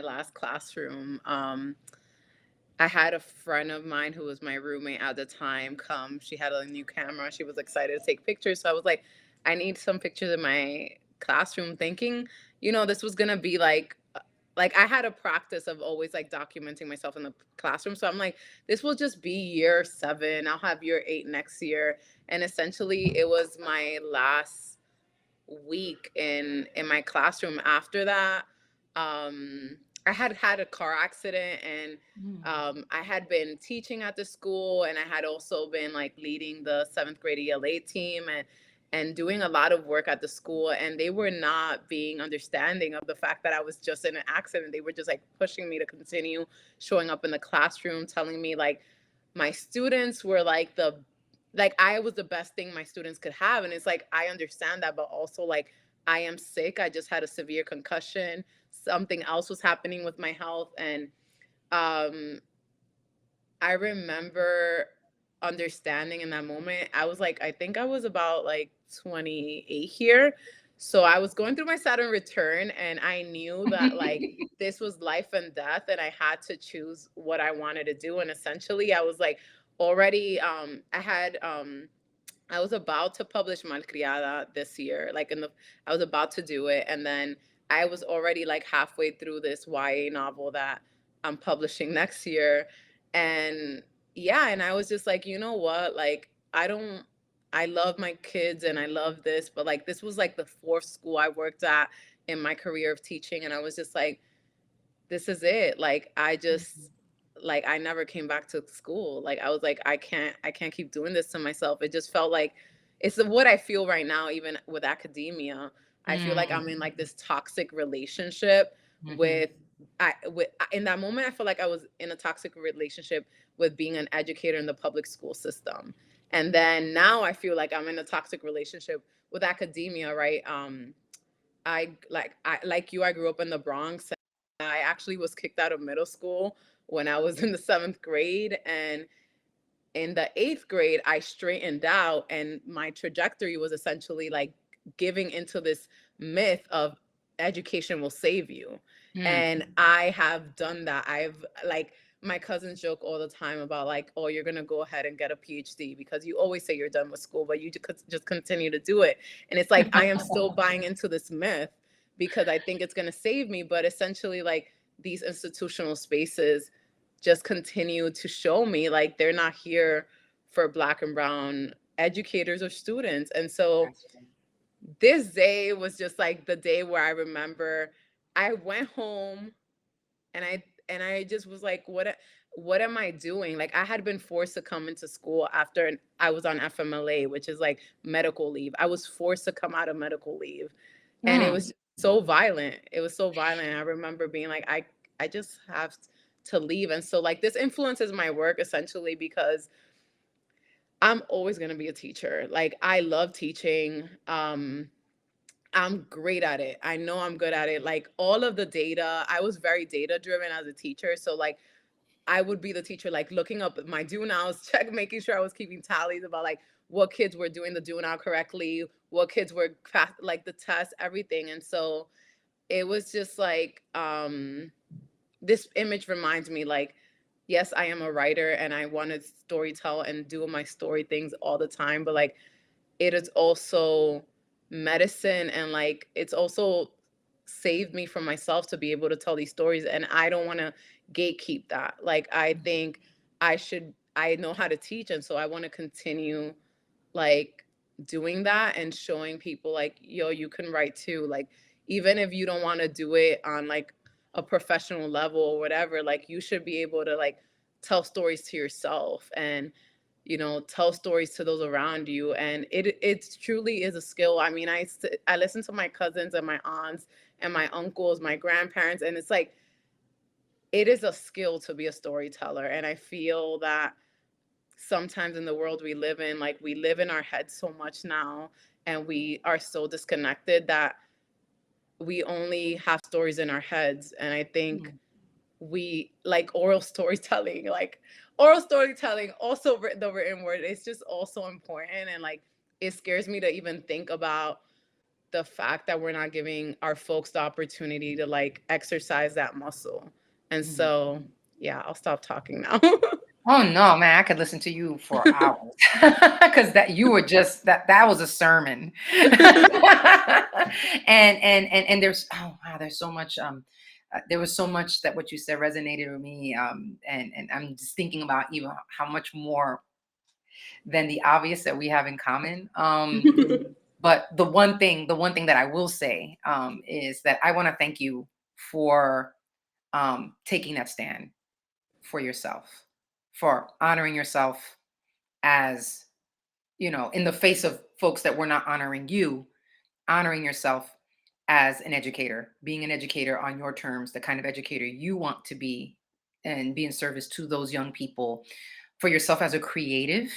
last classroom, I had a friend of mine who was my roommate at the time come. She had a new camera. She was excited to take pictures. So I was like, I need some pictures in my classroom, thinking, this was gonna be like I had a practice of always like documenting myself in the classroom. So I'm like, this will just be year 7. I'll have year 8 next year. And essentially it was my last week in my classroom. After that, I had a car accident, and I had been teaching at the school, and I had also been like leading the 7th grade ELA team, and doing a lot of work at the school, and they were not being understanding of the fact that I was just in an accident. They were just like pushing me to continue showing up in the classroom, telling me like my students were like I was the best thing my students could have. And it's like, I understand that, but also like I am sick. I just had a severe concussion. Something else was happening with my health. And um I remember understanding in that moment. I was like, I think I was about like 28 here. So I was going through my Saturn return, and I knew that like this was life and death, and I had to choose what I wanted to do. And essentially I was like already I was about to publish Malcriada this year. I was about to do it. And then I was already like halfway through this YA novel that I'm publishing next year. And yeah, and I was just like, you know what? Like, I love my kids and I love this, but like, this was like the 4th school I worked at in my career of teaching. And I was just like, this is it. Like, like I never came back to school. Like I was like, I can't keep doing this to myself. It just felt like it's what I feel right now, even with academia. I feel like I'm in like this toxic relationship with in that moment I feel like I was in a toxic relationship with being an educator in the public school system. And then now I feel like I'm in a toxic relationship with academia, right? I like you, I grew up in the Bronx. I actually was kicked out of middle school when I was in the 7th grade. And in the 8th grade, I straightened out, and my trajectory was essentially like giving into this myth of education will save you. And I have done that. I've like, my cousins joke all the time about like, oh, you're gonna go ahead and get a PhD because you always say you're done with school, but you just continue to do it. And it's like, I am still buying into this myth because I think it's gonna save me. But essentially, like, these institutional spaces just continue to show me like they're not here for Black and brown educators or students. And so this day was just like the day where I remember I went home, and I just was like, what am I doing? Like, I had been forced to come into school after I was on FMLA, which is like medical leave. I was forced to come out of medical leave. And it was so violent. It was so violent. I remember being like, I just have to leave. And so like this influences my work essentially because I'm always going to be a teacher. Like, I love teaching. I'm great at it. I know I'm good at it. Like, all of the data, I was very data driven as a teacher. So like I would be the teacher, like looking up my do nows, making sure I was keeping tallies about like what kids were doing the do now correctly, what kids were like the test, everything. And so it was just like, this image reminds me like, yes, I am a writer and I want to storytell and do my story things all the time, but like it is also medicine, and like it's also saved me from myself to be able to tell these stories. And I don't want to gatekeep that. Like, I think I know how to teach, and so I want to continue like doing that and showing people like, yo, you can write too. Like, even if you don't want to do it on like a professional level or whatever, like you should be able to like tell stories to yourself and tell stories to those around you. And it truly is a skill. I mean, I listen to my cousins and my aunts and my uncles, my grandparents, and it's like it is a skill to be a storyteller. And I feel that sometimes in the world we live in, like, we live in our heads so much now, and we are so disconnected that we only have stories in our heads. And I think we like oral storytelling, also the written word, it's just also important. And like it scares me to even think about the fact that we're not giving our folks the opportunity to like exercise that muscle. And Mhm. so, yeah, I'll stop talking now. Oh no, man, I could listen to you for hours because that you were just that was a sermon. And there's oh wow, there's so much there was so much that what you said resonated with me and I'm just thinking about even how much more than the obvious that we have in common. But the one thing that I will say is that I want to thank you for taking that stand for yourself, for honoring yourself as, in the face of folks that were not honoring you, honoring yourself as an educator, being an educator on your terms, the kind of educator you want to be, and be in service to those young people, for yourself as a creative.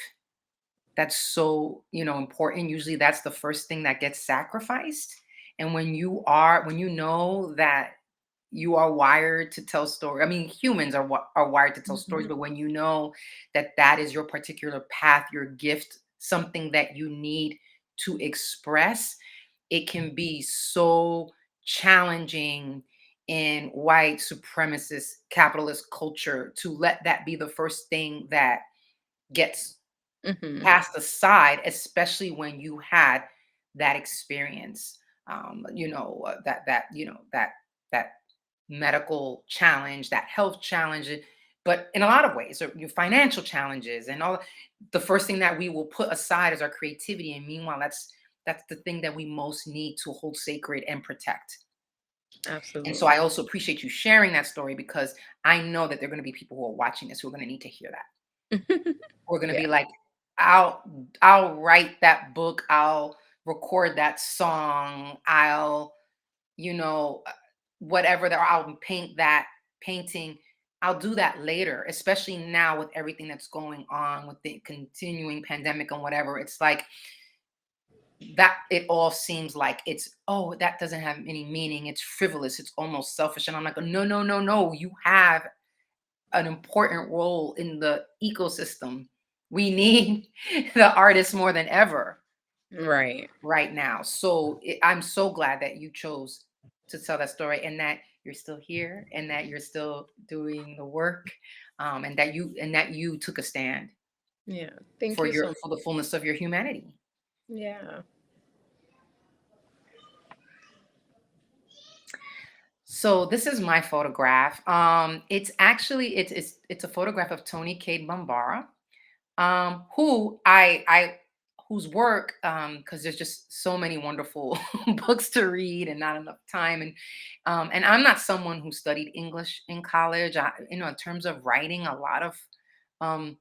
That's so, important. Usually that's the first thing that gets sacrificed. And when you know that you are wired to tell stories. I mean, humans are wired to tell stories, Mhm. but when you know that that is your particular path, your gift, something that you need to express, it can be so challenging in white supremacist capitalist culture to let that be the first thing that gets Mhm. cast aside, especially when you had that experience. That medical challenge, that health challenge, but in a lot of ways, or your financial challenges and all. The first thing that we will put aside is our creativity, and meanwhile, that's the thing that we most need to hold sacred and protect. And so I Absolutely. also appreciate you sharing that story because I know that there are going to be people who are watching this who are going to need to hear that. We're gonna Yeah. be like, I'll I'll write that book, I'll record that song, I'll, you know, uh, whatever that I'll paint that painting. I'll do that later, especially now with everything that's going on with the continuing pandemic and whatever. It's like that it all seems like it's, oh, that doesn't have any meaning. It's frivolous, it's almost selfish. And I'm like, no, no, no, no. You have an important role in the ecosystem. We need the artists more than ever Right. right now. So I'm so glad that you chose to tell that story and that you're still here and that you're still doing the work, and that you took a stand Yeah. Thank for you so much. the fullness of your humanity. Yeah. So this is my photograph. It's actually it's a photograph of Tony Cade Bombara, who I whose work, because there's just so many wonderful books to read and not enough time. And I'm not someone who studied English in college. In terms of writing, a lot of um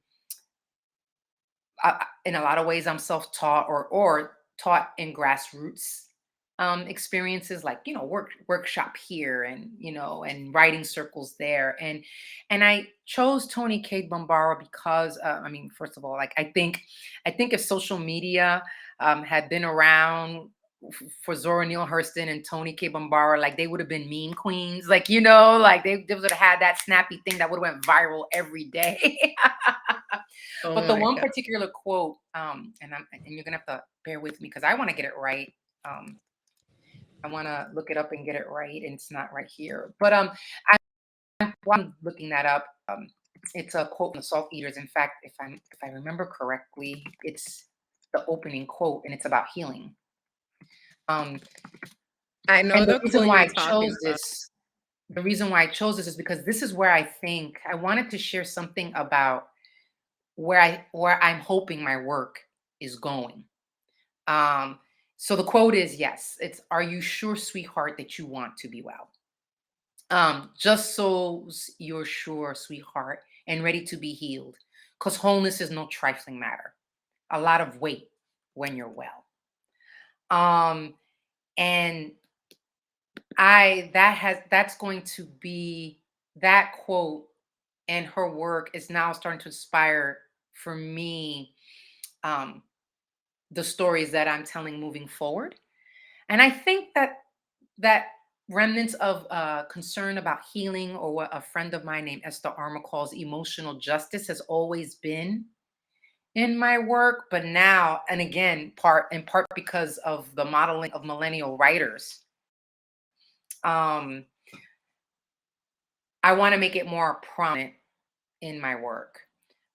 in a lot of ways I'm self-taught or taught in grassroots experiences, like workshop here and writing circles there. And I chose Tony Cade Bombara because I mean, first of all, like I think if social media had been around for Zora Neale Hurston and Tony K. Bombara, like they would have been meme queens, like like they would have had that snappy thing that would have went viral every day. Oh But the my one God. particular quote, and you're gonna have to bear with me because I want to get it right. Um, I want to look it up and get it right, and it's not right here. But while I'm looking that up, it's a quote from the Salt Eaters. In fact, if I remember correctly, it's the opening quote, and it's about healing. Um, I know and the quote you're talking about. the reason why I chose this is because this is where I think I wanted to share something about where I'm hoping my work is going. Um, so the quote is, yes, it's, "Are you sure, sweetheart, that you want to be well? Just so you're sure, sweetheart, and ready to be healed, because wholeness is no trifling matter. A lot of weight when you're well." Um, and that's going to be that quote, and her work is now starting to inspire for me um the stories that I'm telling moving forward. And I think that remnants of concern about healing, or what a friend of mine named Esther Arma calls emotional justice, has always been in my work, but now, and again, in part because of the modeling of millennial writers, um, I want to make it more prominent in my work.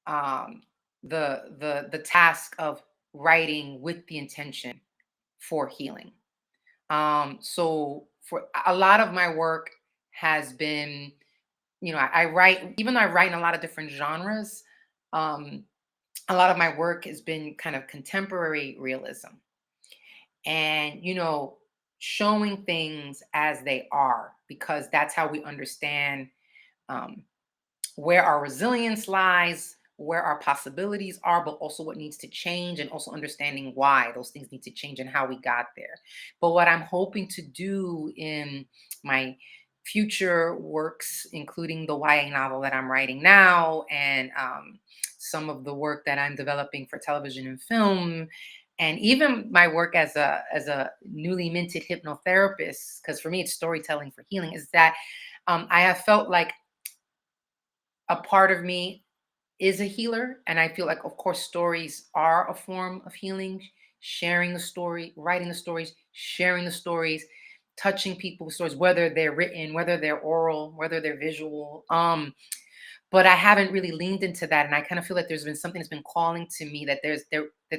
Um, the task of writing with the intention for healing. So for a lot of my work has been, I write, even though I write in a lot of different genres. Um, a lot of my work has been kind of contemporary realism, and showing things as they are, because that's how we understand um, where our resilience lies, where our possibilities are, but also what needs to change, and also understanding why those things need to change and how we got there. But what I'm hoping to do in my future works, including the YA novel that I'm writing now, and some of the work that I'm developing for television and film, and even my work as a newly minted hypnotherapist, because for me it's storytelling for healing, is that I have felt like a part of me is a healer. And I feel like, of course, stories are a form of healing. Sharing the story, writing the stories, sharing the stories, touching people's stories, whether they're written, whether they're oral, whether they're visual. But I haven't really leaned into that. And I kind of feel like there's been something that's been calling to me, that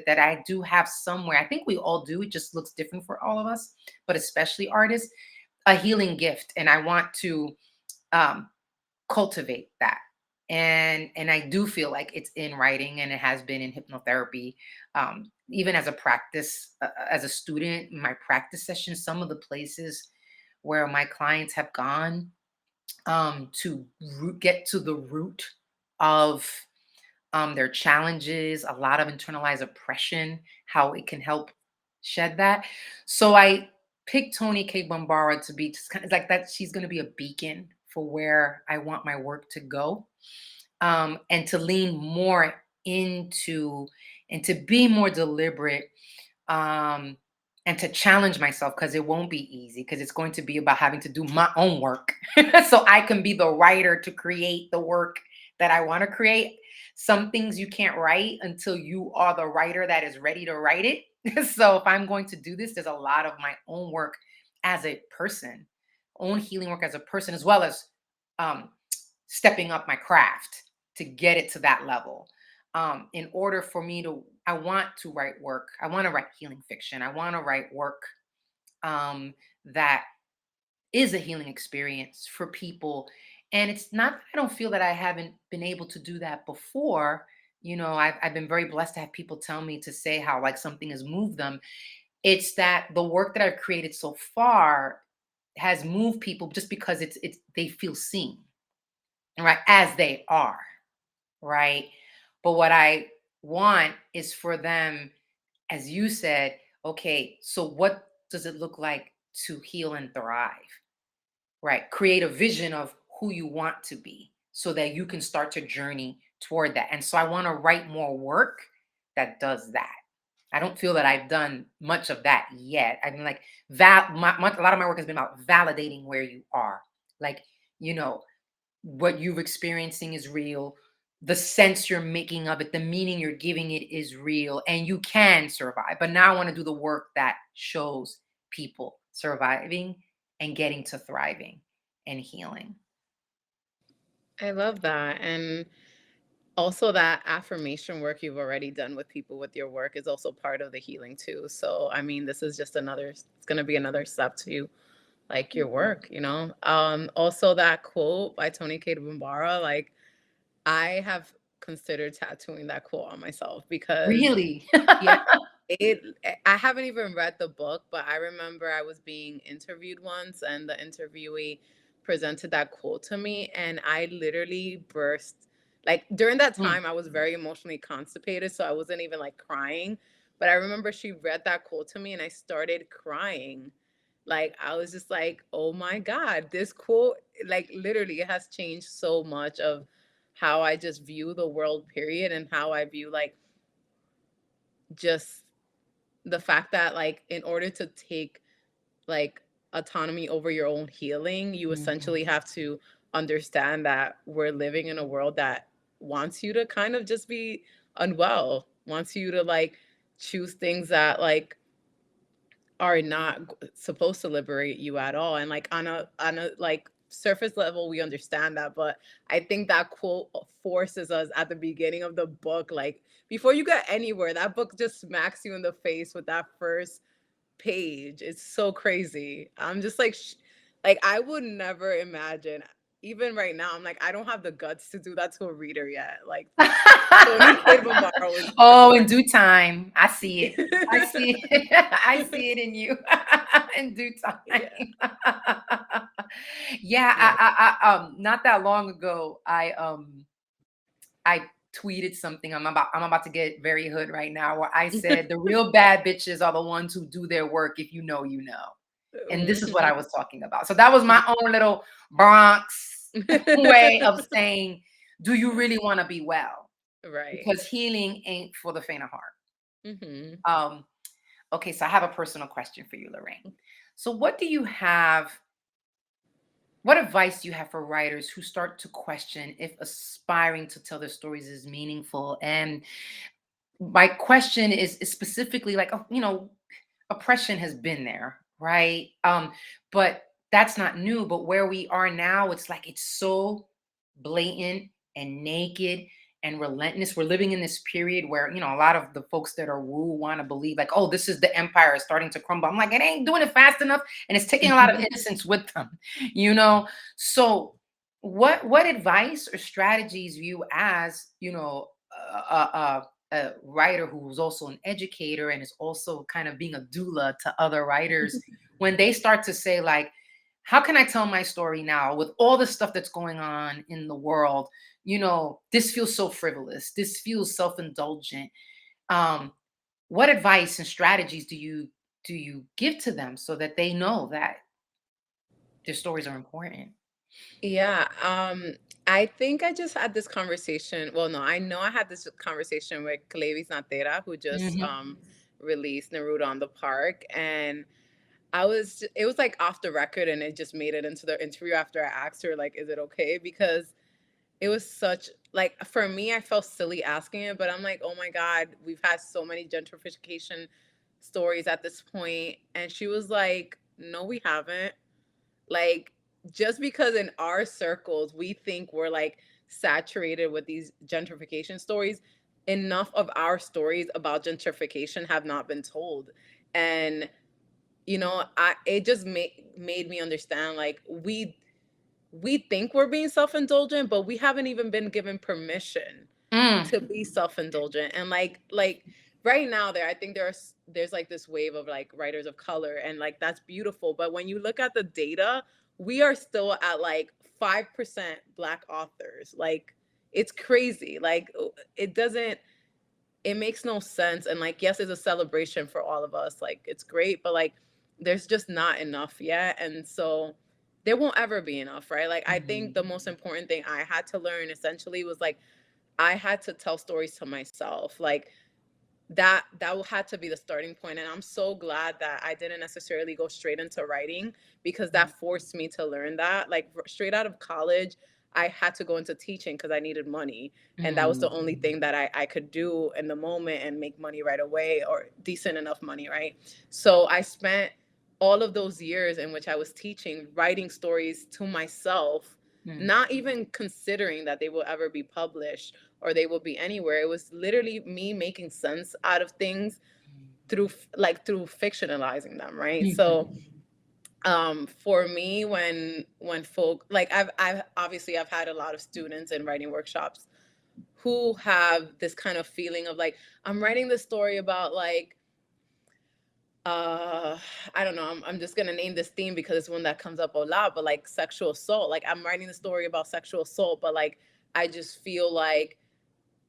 that I do have somewhere. I think we all do. It just looks different for all of us, but especially artists, a healing gift. And I want to um, cultivate that. And I do feel like it's in writing, and it has been in hypnotherapy. Even as a practice, as a student, my practice sessions, some of the places where my clients have gone to get to the root of their challenges, a lot of internalized oppression, how it can help shed that. So I picked Toni K. Bambara to be just kind of like that. She's going to be a beacon for where I want my work to go, and to lean more into, and to be more deliberate, um, and to challenge myself, because it won't be easy, because it's going to be about having to do my own work so I can be the writer to create the work that I want to create. Some things you can't write until you are the writer that is ready to write it. So if I'm going to do this, there's a lot of my own work as a person, own healing work as a person, as well as um, stepping up my craft to get it to that level. In order for me to, I want to write work. I want to write healing fiction. I want to write work that is a healing experience for people. And it's not, I don't feel that I haven't been able to do that before. I've been very blessed to have people tell me, to say how like something has moved them. It's that the work that I've created so far has moved people just because it's they feel seen, right, as they are, right? But what I want is for them, as you said, okay, so what does it look like to heal and thrive, right? Create a vision of who you want to be so that you can start to journey toward that. And so I want to write more work that does that. I don't feel that I've done much of that yet. I mean, like, a lot of my work has been about validating where you are. Like, you know, what you're experiencing is real. The sense you're making of it, the meaning you're giving it is real, and you can survive. But now I want to do the work that shows people surviving and getting to thriving and healing. I love that. And also that affirmation work you've already done with people with your work is also part of the healing too. So I mean, this is just another, it's going to be another step to like your work, you know. Also that quote by Toni K. Bambara, like I have considered tattooing that quote on myself because Really? yeah, it I haven't even read the book, but I remember I was being interviewed once and the interviewee presented that quote to me and I literally burst. Like during that Mm. time I was very emotionally constipated, so I wasn't even like crying, but I remember she read that quote to me and I started crying. Like I was just like, "Oh my god, this quote like literally it has changed so much of how I just view the world period and how I view like just the fact that like in order to take like autonomy over your own healing, you Mhm. essentially have to understand that we're living in a world that wants you to kind of just be unwell, wants you to like choose things that like are not supposed to liberate you at all. And like on a like surface level we understand that, but I think that quote forces us at the beginning of the book, like before you get anywhere, that book just smacks you in the face with that first page. It's so crazy. I'm just like like I would never imagine, even right now I'm like I don't have the guts to do that to a reader yet. Like Tony Tomorrow is Oh, in due time. I see it. I see it. I see it in you. In due time. yeah. Yeah, Yeah. not that long ago, I tweeted something. I'm about to get very hood right now, where I said the real bad bitches are the ones who do their work. If you know, you know. And this is what I was talking about. So that was my own little Bronx way of saying, do you really want to be well? Right. Because healing ain't for the faint of heart. Mm-hmm. Okay, so I have a personal question for you, Lorraine. So what advice do you have for writers who start to question if aspiring to tell their stories is meaningful? And my question is specifically like, oppression has been there, right? But that's not new. But where we are now, it's like it's so blatant and naked and relentless. We're living in this period where, a lot of the folks that are woo want to believe like, oh, this is the empire is starting to crumble. I'm like, it ain't doing it fast enough. And it's taking a lot of innocence with them, So what advice or strategies you as, a writer who's also an educator and is also kind of being a doula to other writers when they start to say like, how can I tell my story now with all the stuff that's going on in the world? This feels so frivolous. This feels self-indulgent. What advice and strategies do you give to them so that they know that their stories are important? Yeah, I think I just had this conversation. Well, no, I know I had this conversation with Clevis Natera, who just Mhm. released Neruda on the Park, and it was like off the record, and it just made it into the interview after I asked her, like, is it okay? Because it was such like for me, I felt silly asking it, but I'm like, oh my God, we've had so many gentrification stories at this point, and she was like, no, we haven't. Like, just because in our circles we think we're like saturated with these gentrification stories, enough of our stories about gentrification have not been told. And I it just made me understand like we think we're being self-indulgent, but we haven't even been given permission Mm. to be self-indulgent. And like right now I think there's like this wave of like writers of color, and like that's beautiful, but when you look at the data, we are still at like 5% black authors. Like it's crazy. Like it makes no sense. And like, yes, it's a celebration for all of us, like it's great, but like there's just not enough yet. And so there won't ever be enough, right? Like I think Mhm. the most important thing I had to learn essentially was like I had to tell stories to myself. Like that had to be the starting point. And I'm so glad that I didn't necessarily go straight into writing, because that forced me to learn that. Like straight out of college, I had to go into teaching because I needed money. And that was the Mm. only thing that I could do in the moment and make money right away, or decent enough money, right? So I spent all of those years in which I was teaching, writing stories to myself, Mm. not even considering that they will ever be published or they will be anywhere. It was literally me making sense out of things through fictionalizing them, right? Mhm. So for me, when folk like I've obviously I've had a lot of students in writing workshops who have this kind of feeling of like, I'm writing this story about like I don't know, I'm just gonna name this theme because it's one that comes up a lot, but like sexual assault. Like I'm writing the story about sexual assault, but like I just feel like,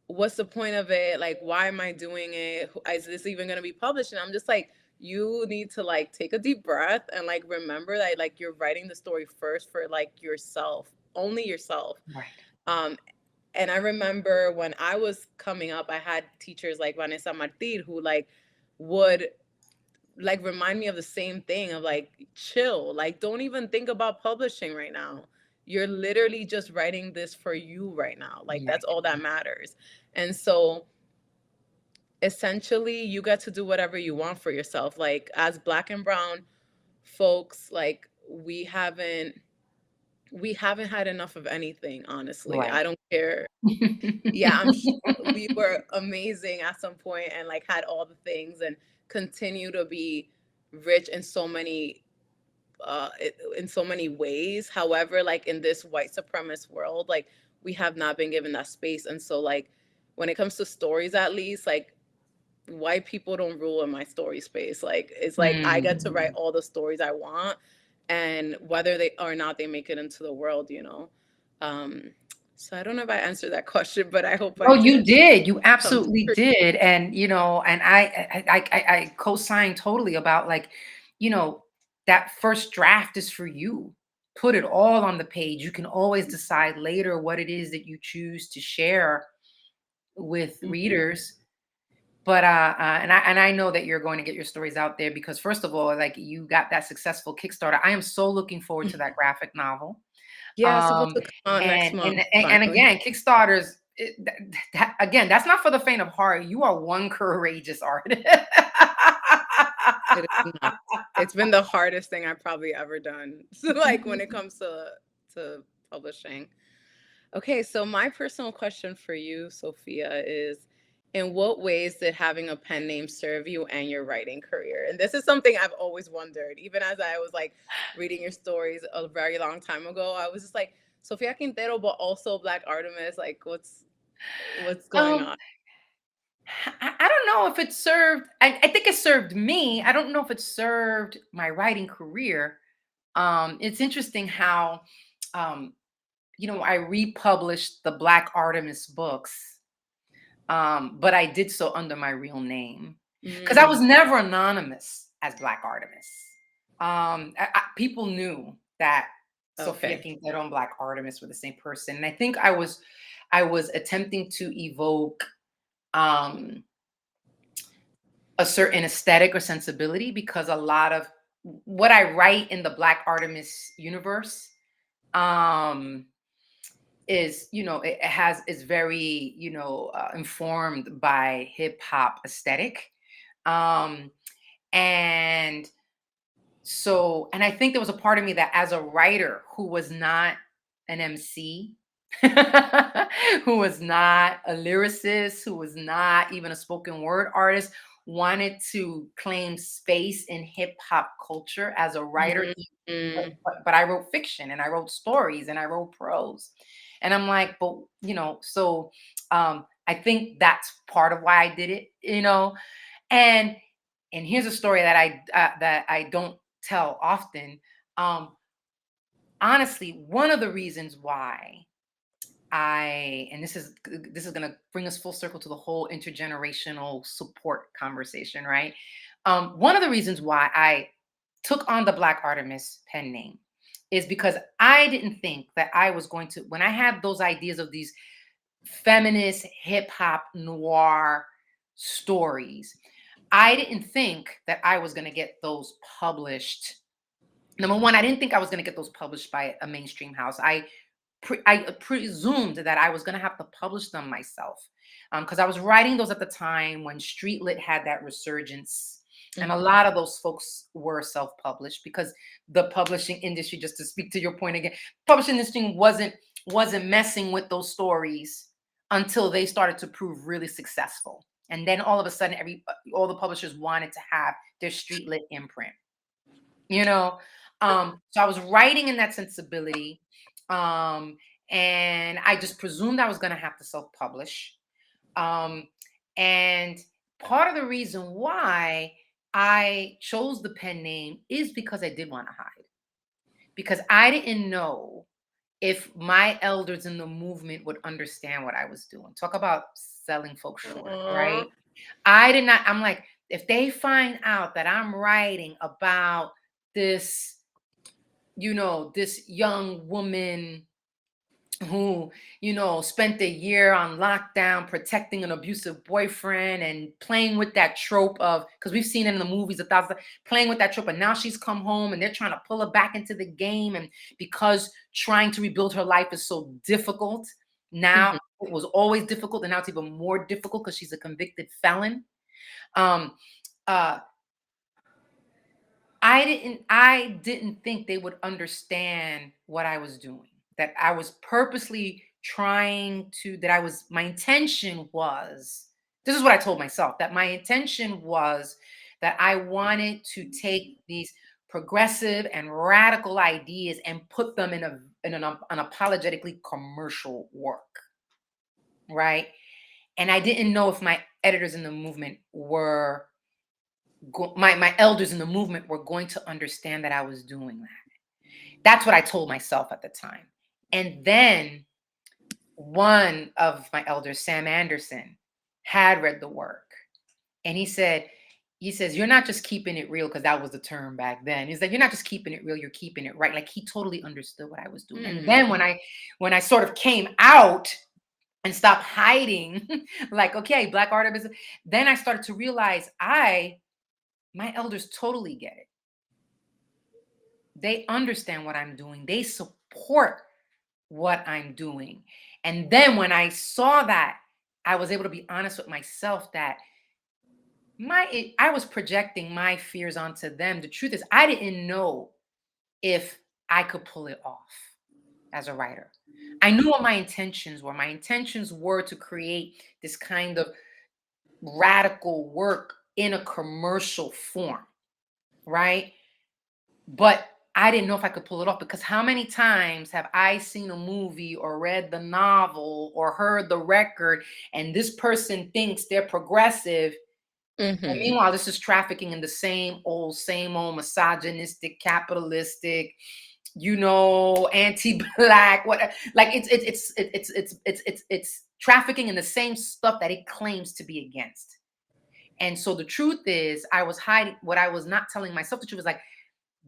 what's the point of it? Like, why am I doing it? Is this even going to be published? And I'm just like, you need to like take a deep breath and like remember that like you're writing the story first for like yourself, only yourself. Right. Um, and I remember when I was coming up, I had teachers like Vanessa Martir who like would like remind me of the same thing of like, chill, like don't even think about publishing right now. You're literally just writing this for you right now. Like Right. that's all that matters. And so essentially you get to do whatever you want for yourself. Like as Black and brown folks, like we haven't had enough of anything, honestly. Right. I don't care. Yeah, I'm sure we were amazing at some point and like had all the things and continue to be rich in so many ways. However, like in this white supremacist world, like we have not been given that space. And so like when it comes to stories, at least, like white people don't rule in my story space. Like it's like I get to write all the stories I want, and whether they or not they make it into the world, you know. So I don't know if I answered that question, but I hope I Oh, you did. did. You Some absolutely did. And, and I co-sign totally about like, that first draft is for you. Put it all on the page. You can always decide later what it is that you choose to share with readers. But and I know that you're going to get your stories out there because first of all, like you got that successful Kickstarter. I am so looking forward to that graphic novel. Yeah, it's supposed to come out next And month. and Finally. again, Kickstarters, again, that's not for the faint of heart. You are one courageous artist. It is not. It's been the hardest thing I've probably ever done. So like when it comes to publishing. Okay, so my personal question for you, Sophia, is in what ways did having a pen name serve you and your writing career? And this is something I've always wondered, even as I was like reading your stories a very long time ago. I was just like, Sofia Quintero, but also Black Artemis. Like, what's going um, on? I don't know if it served. I think it served me. I don't know if it served my writing career. It's interesting how, um, I republished the Black Artemis books, but I did so under my real name because I was never anonymous as Black Artemis. People knew that Sofia Okay. Quintero and Black Artemis were the same person, and I think I was attempting to evoke um, a certain aesthetic or sensibility because a lot of what I write in the Black Artemis universe um, is very informed by hip hop aesthetic, um, and and I think there was a part of me that as a writer who was not an MC, who was not a lyricist, who was not even a spoken word artist, wanted to claim space in hip hop culture as a writer. Mm-hmm. But I wrote fiction and I wrote stories and I wrote prose. And I'm like, but so I think that's part of why I did it. And here's a story that I don't tell often. Honestly, one of the reasons why and this is going to bring us full circle to the whole intergenerational support conversation, right? One of the reasons why I took on the Black Artemis pen name is because I didn't think that I was going to, when I had those ideas of these feminist hip hop noir stories, I didn't think that I was going to get those published. Number one, I didn't think I was going to get those published by a mainstream house. I presumed that I was going to have to publish them myself because I was writing those at the time when street lit had that resurgence. And a lot of those folks were self-published because the publishing industry, just to speak to your point again, publishing industry wasn't messing with those stories until they started to prove really successful. And then all of a sudden, all the publishers wanted to have their street lit imprint. So I was writing in that sensibility, and I just presumed I was going to have to self-publish. And part of the reason why I chose the pen name is because I did want to hide, because I didn't know if my elders in the movement would understand what I was doing. Talk about selling folks short, right? I did not. I'm like, if they find out that I'm writing about this, this young woman who, spent a year on lockdown protecting an abusive boyfriend and playing with that trope of, because we've seen it in the movies 1,000, playing with that trope, and now she's come home and they're trying to pull her back into the game, and because trying to rebuild her life is so difficult, Now it was always difficult, and now it's even more difficult because she's a convicted felon. Um, uh, I didn't think they would understand what I was doing. That I was purposely trying to, my intention was, this is what I told myself, that my intention was that I wanted to take these progressive and radical ideas and put them in an unapologetically commercial work, right? And I didn't know if my editors in the movement were my elders in the movement were going to understand that I was doing that. That's what I told myself at the time. And then one of my elders, Sam Anderson, had read the work. And he says, you're not just keeping it real, because that was the term back then. He's like, you're not just keeping it real, you're keeping it right. Like, he totally understood what I was doing. And then when I sort of came out and stopped hiding, like, okay, Black art, then I started to realize my elders totally get it. They understand what I'm doing. They support what I'm doing. And then when I saw that, I was able to be honest with myself that I was projecting my fears onto them. The truth is, I didn't know if I could pull it off as a writer. I knew what my intentions were. My intentions were to create this kind of radical work in a commercial form, right? But I didn't know if I could pull it off, because how many times have I seen a movie or read the novel or heard the record, and this person thinks they're progressive, and meanwhile this is trafficking in the same old misogynistic, capitalistic, anti-Black, what, like it's trafficking in the same stuff that it claims to be against. And so the truth is, I was hiding. What I was not telling myself, the truth was like,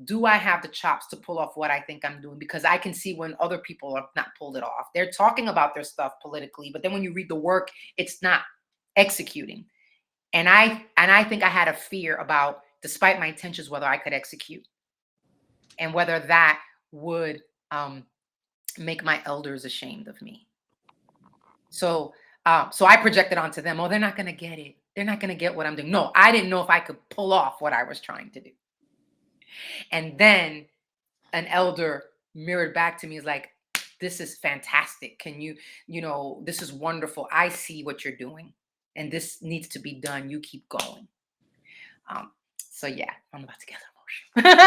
do I have the chops to pull off what I think I'm doing? Because I can see when other people have not pulled it off. They're talking about their stuff politically, but then when you read the work, it's not executing. And I think I had a fear about, despite my intentions, whether I could execute and whether that would make my elders ashamed of me. So I projected onto them, oh, they're not going to get it. They're not going to get what I'm doing. No, I didn't know if I could pull off what I was trying to do. And then an elder mirrored back to me, is like, this is fantastic. Can you, this is wonderful. I see what you're doing, and this needs to be done. You keep going. So yeah, I'm about to get emotional.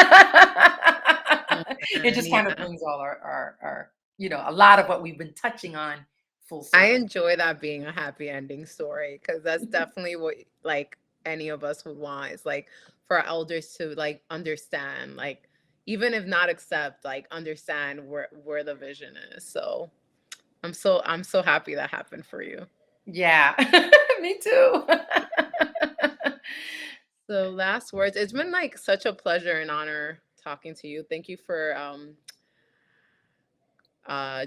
It just kind of brings all our, a lot of what we've been touching on full circle. I enjoy that being a happy ending story, because that's definitely what, like, any of us would want, is like for our elders to like understand, like, even if not accept, like, understand where the vision is. So I'm so happy that happened for you. Yeah. Me too. So last words. It's been like such a pleasure and honor talking to you. Thank you for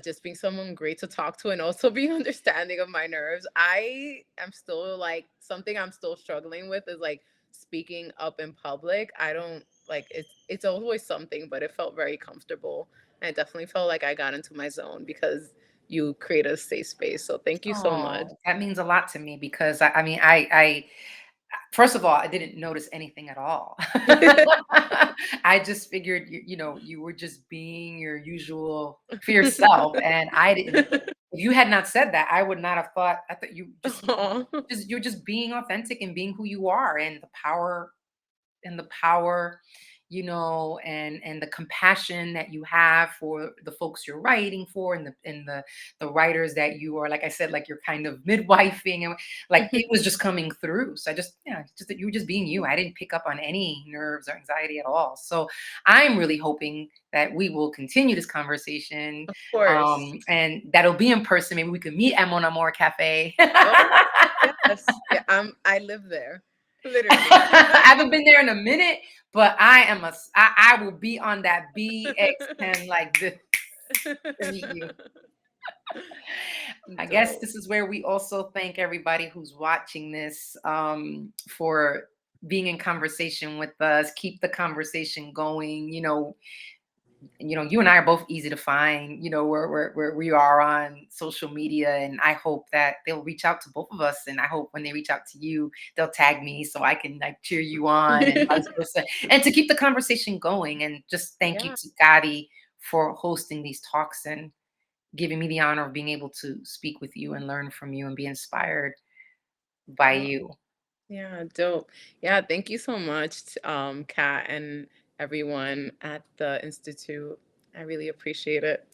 just being someone great to talk to, and also being understanding of my nerves. I am still like, something I'm still struggling with is like speaking up in public. I don't like it's always something, but it felt very comfortable. And I definitely felt like I got into my zone because you created a safe space. So thank you so much. That means a lot to me, because I mean, I first of all, I didn't notice anything at all. I just figured you were just being your usual fierce self, and I didn't. If you had not said that, I would not have thought. I thought you're just being authentic and being who you are, and the power, and the compassion that you have for the folks you're writing for, and the writers that you are, like I said, like, you're kind of midwifing, and like, it was just coming through. So I just that you were just being you. I didn't pick up on any nerves or anxiety at all. So I'm really hoping that we will continue this conversation. Of course. And that'll be in person. Maybe we could meet at Mon Amour Cafe. Oh, yes. Yeah, I live there. Literally. I haven't been there in a minute, but I will be on that BX10 like this to meet you. I guess this is where we also thank everybody who's watching this for being in conversation with us. Keep the conversation going. you and I are both easy to find, where we are on social media. And I hope that they'll reach out to both of us. And I hope when they reach out to you, they'll tag me so I can like cheer you on and vice versa. And to keep the conversation going. And just thank you Yeah. to Gabi for hosting these talks and giving me the honor of being able to speak with you and learn from you and be inspired by Oh, you. yeah, dope. Yeah, thank you so much, Kat and everyone at the Institute. I really appreciate it.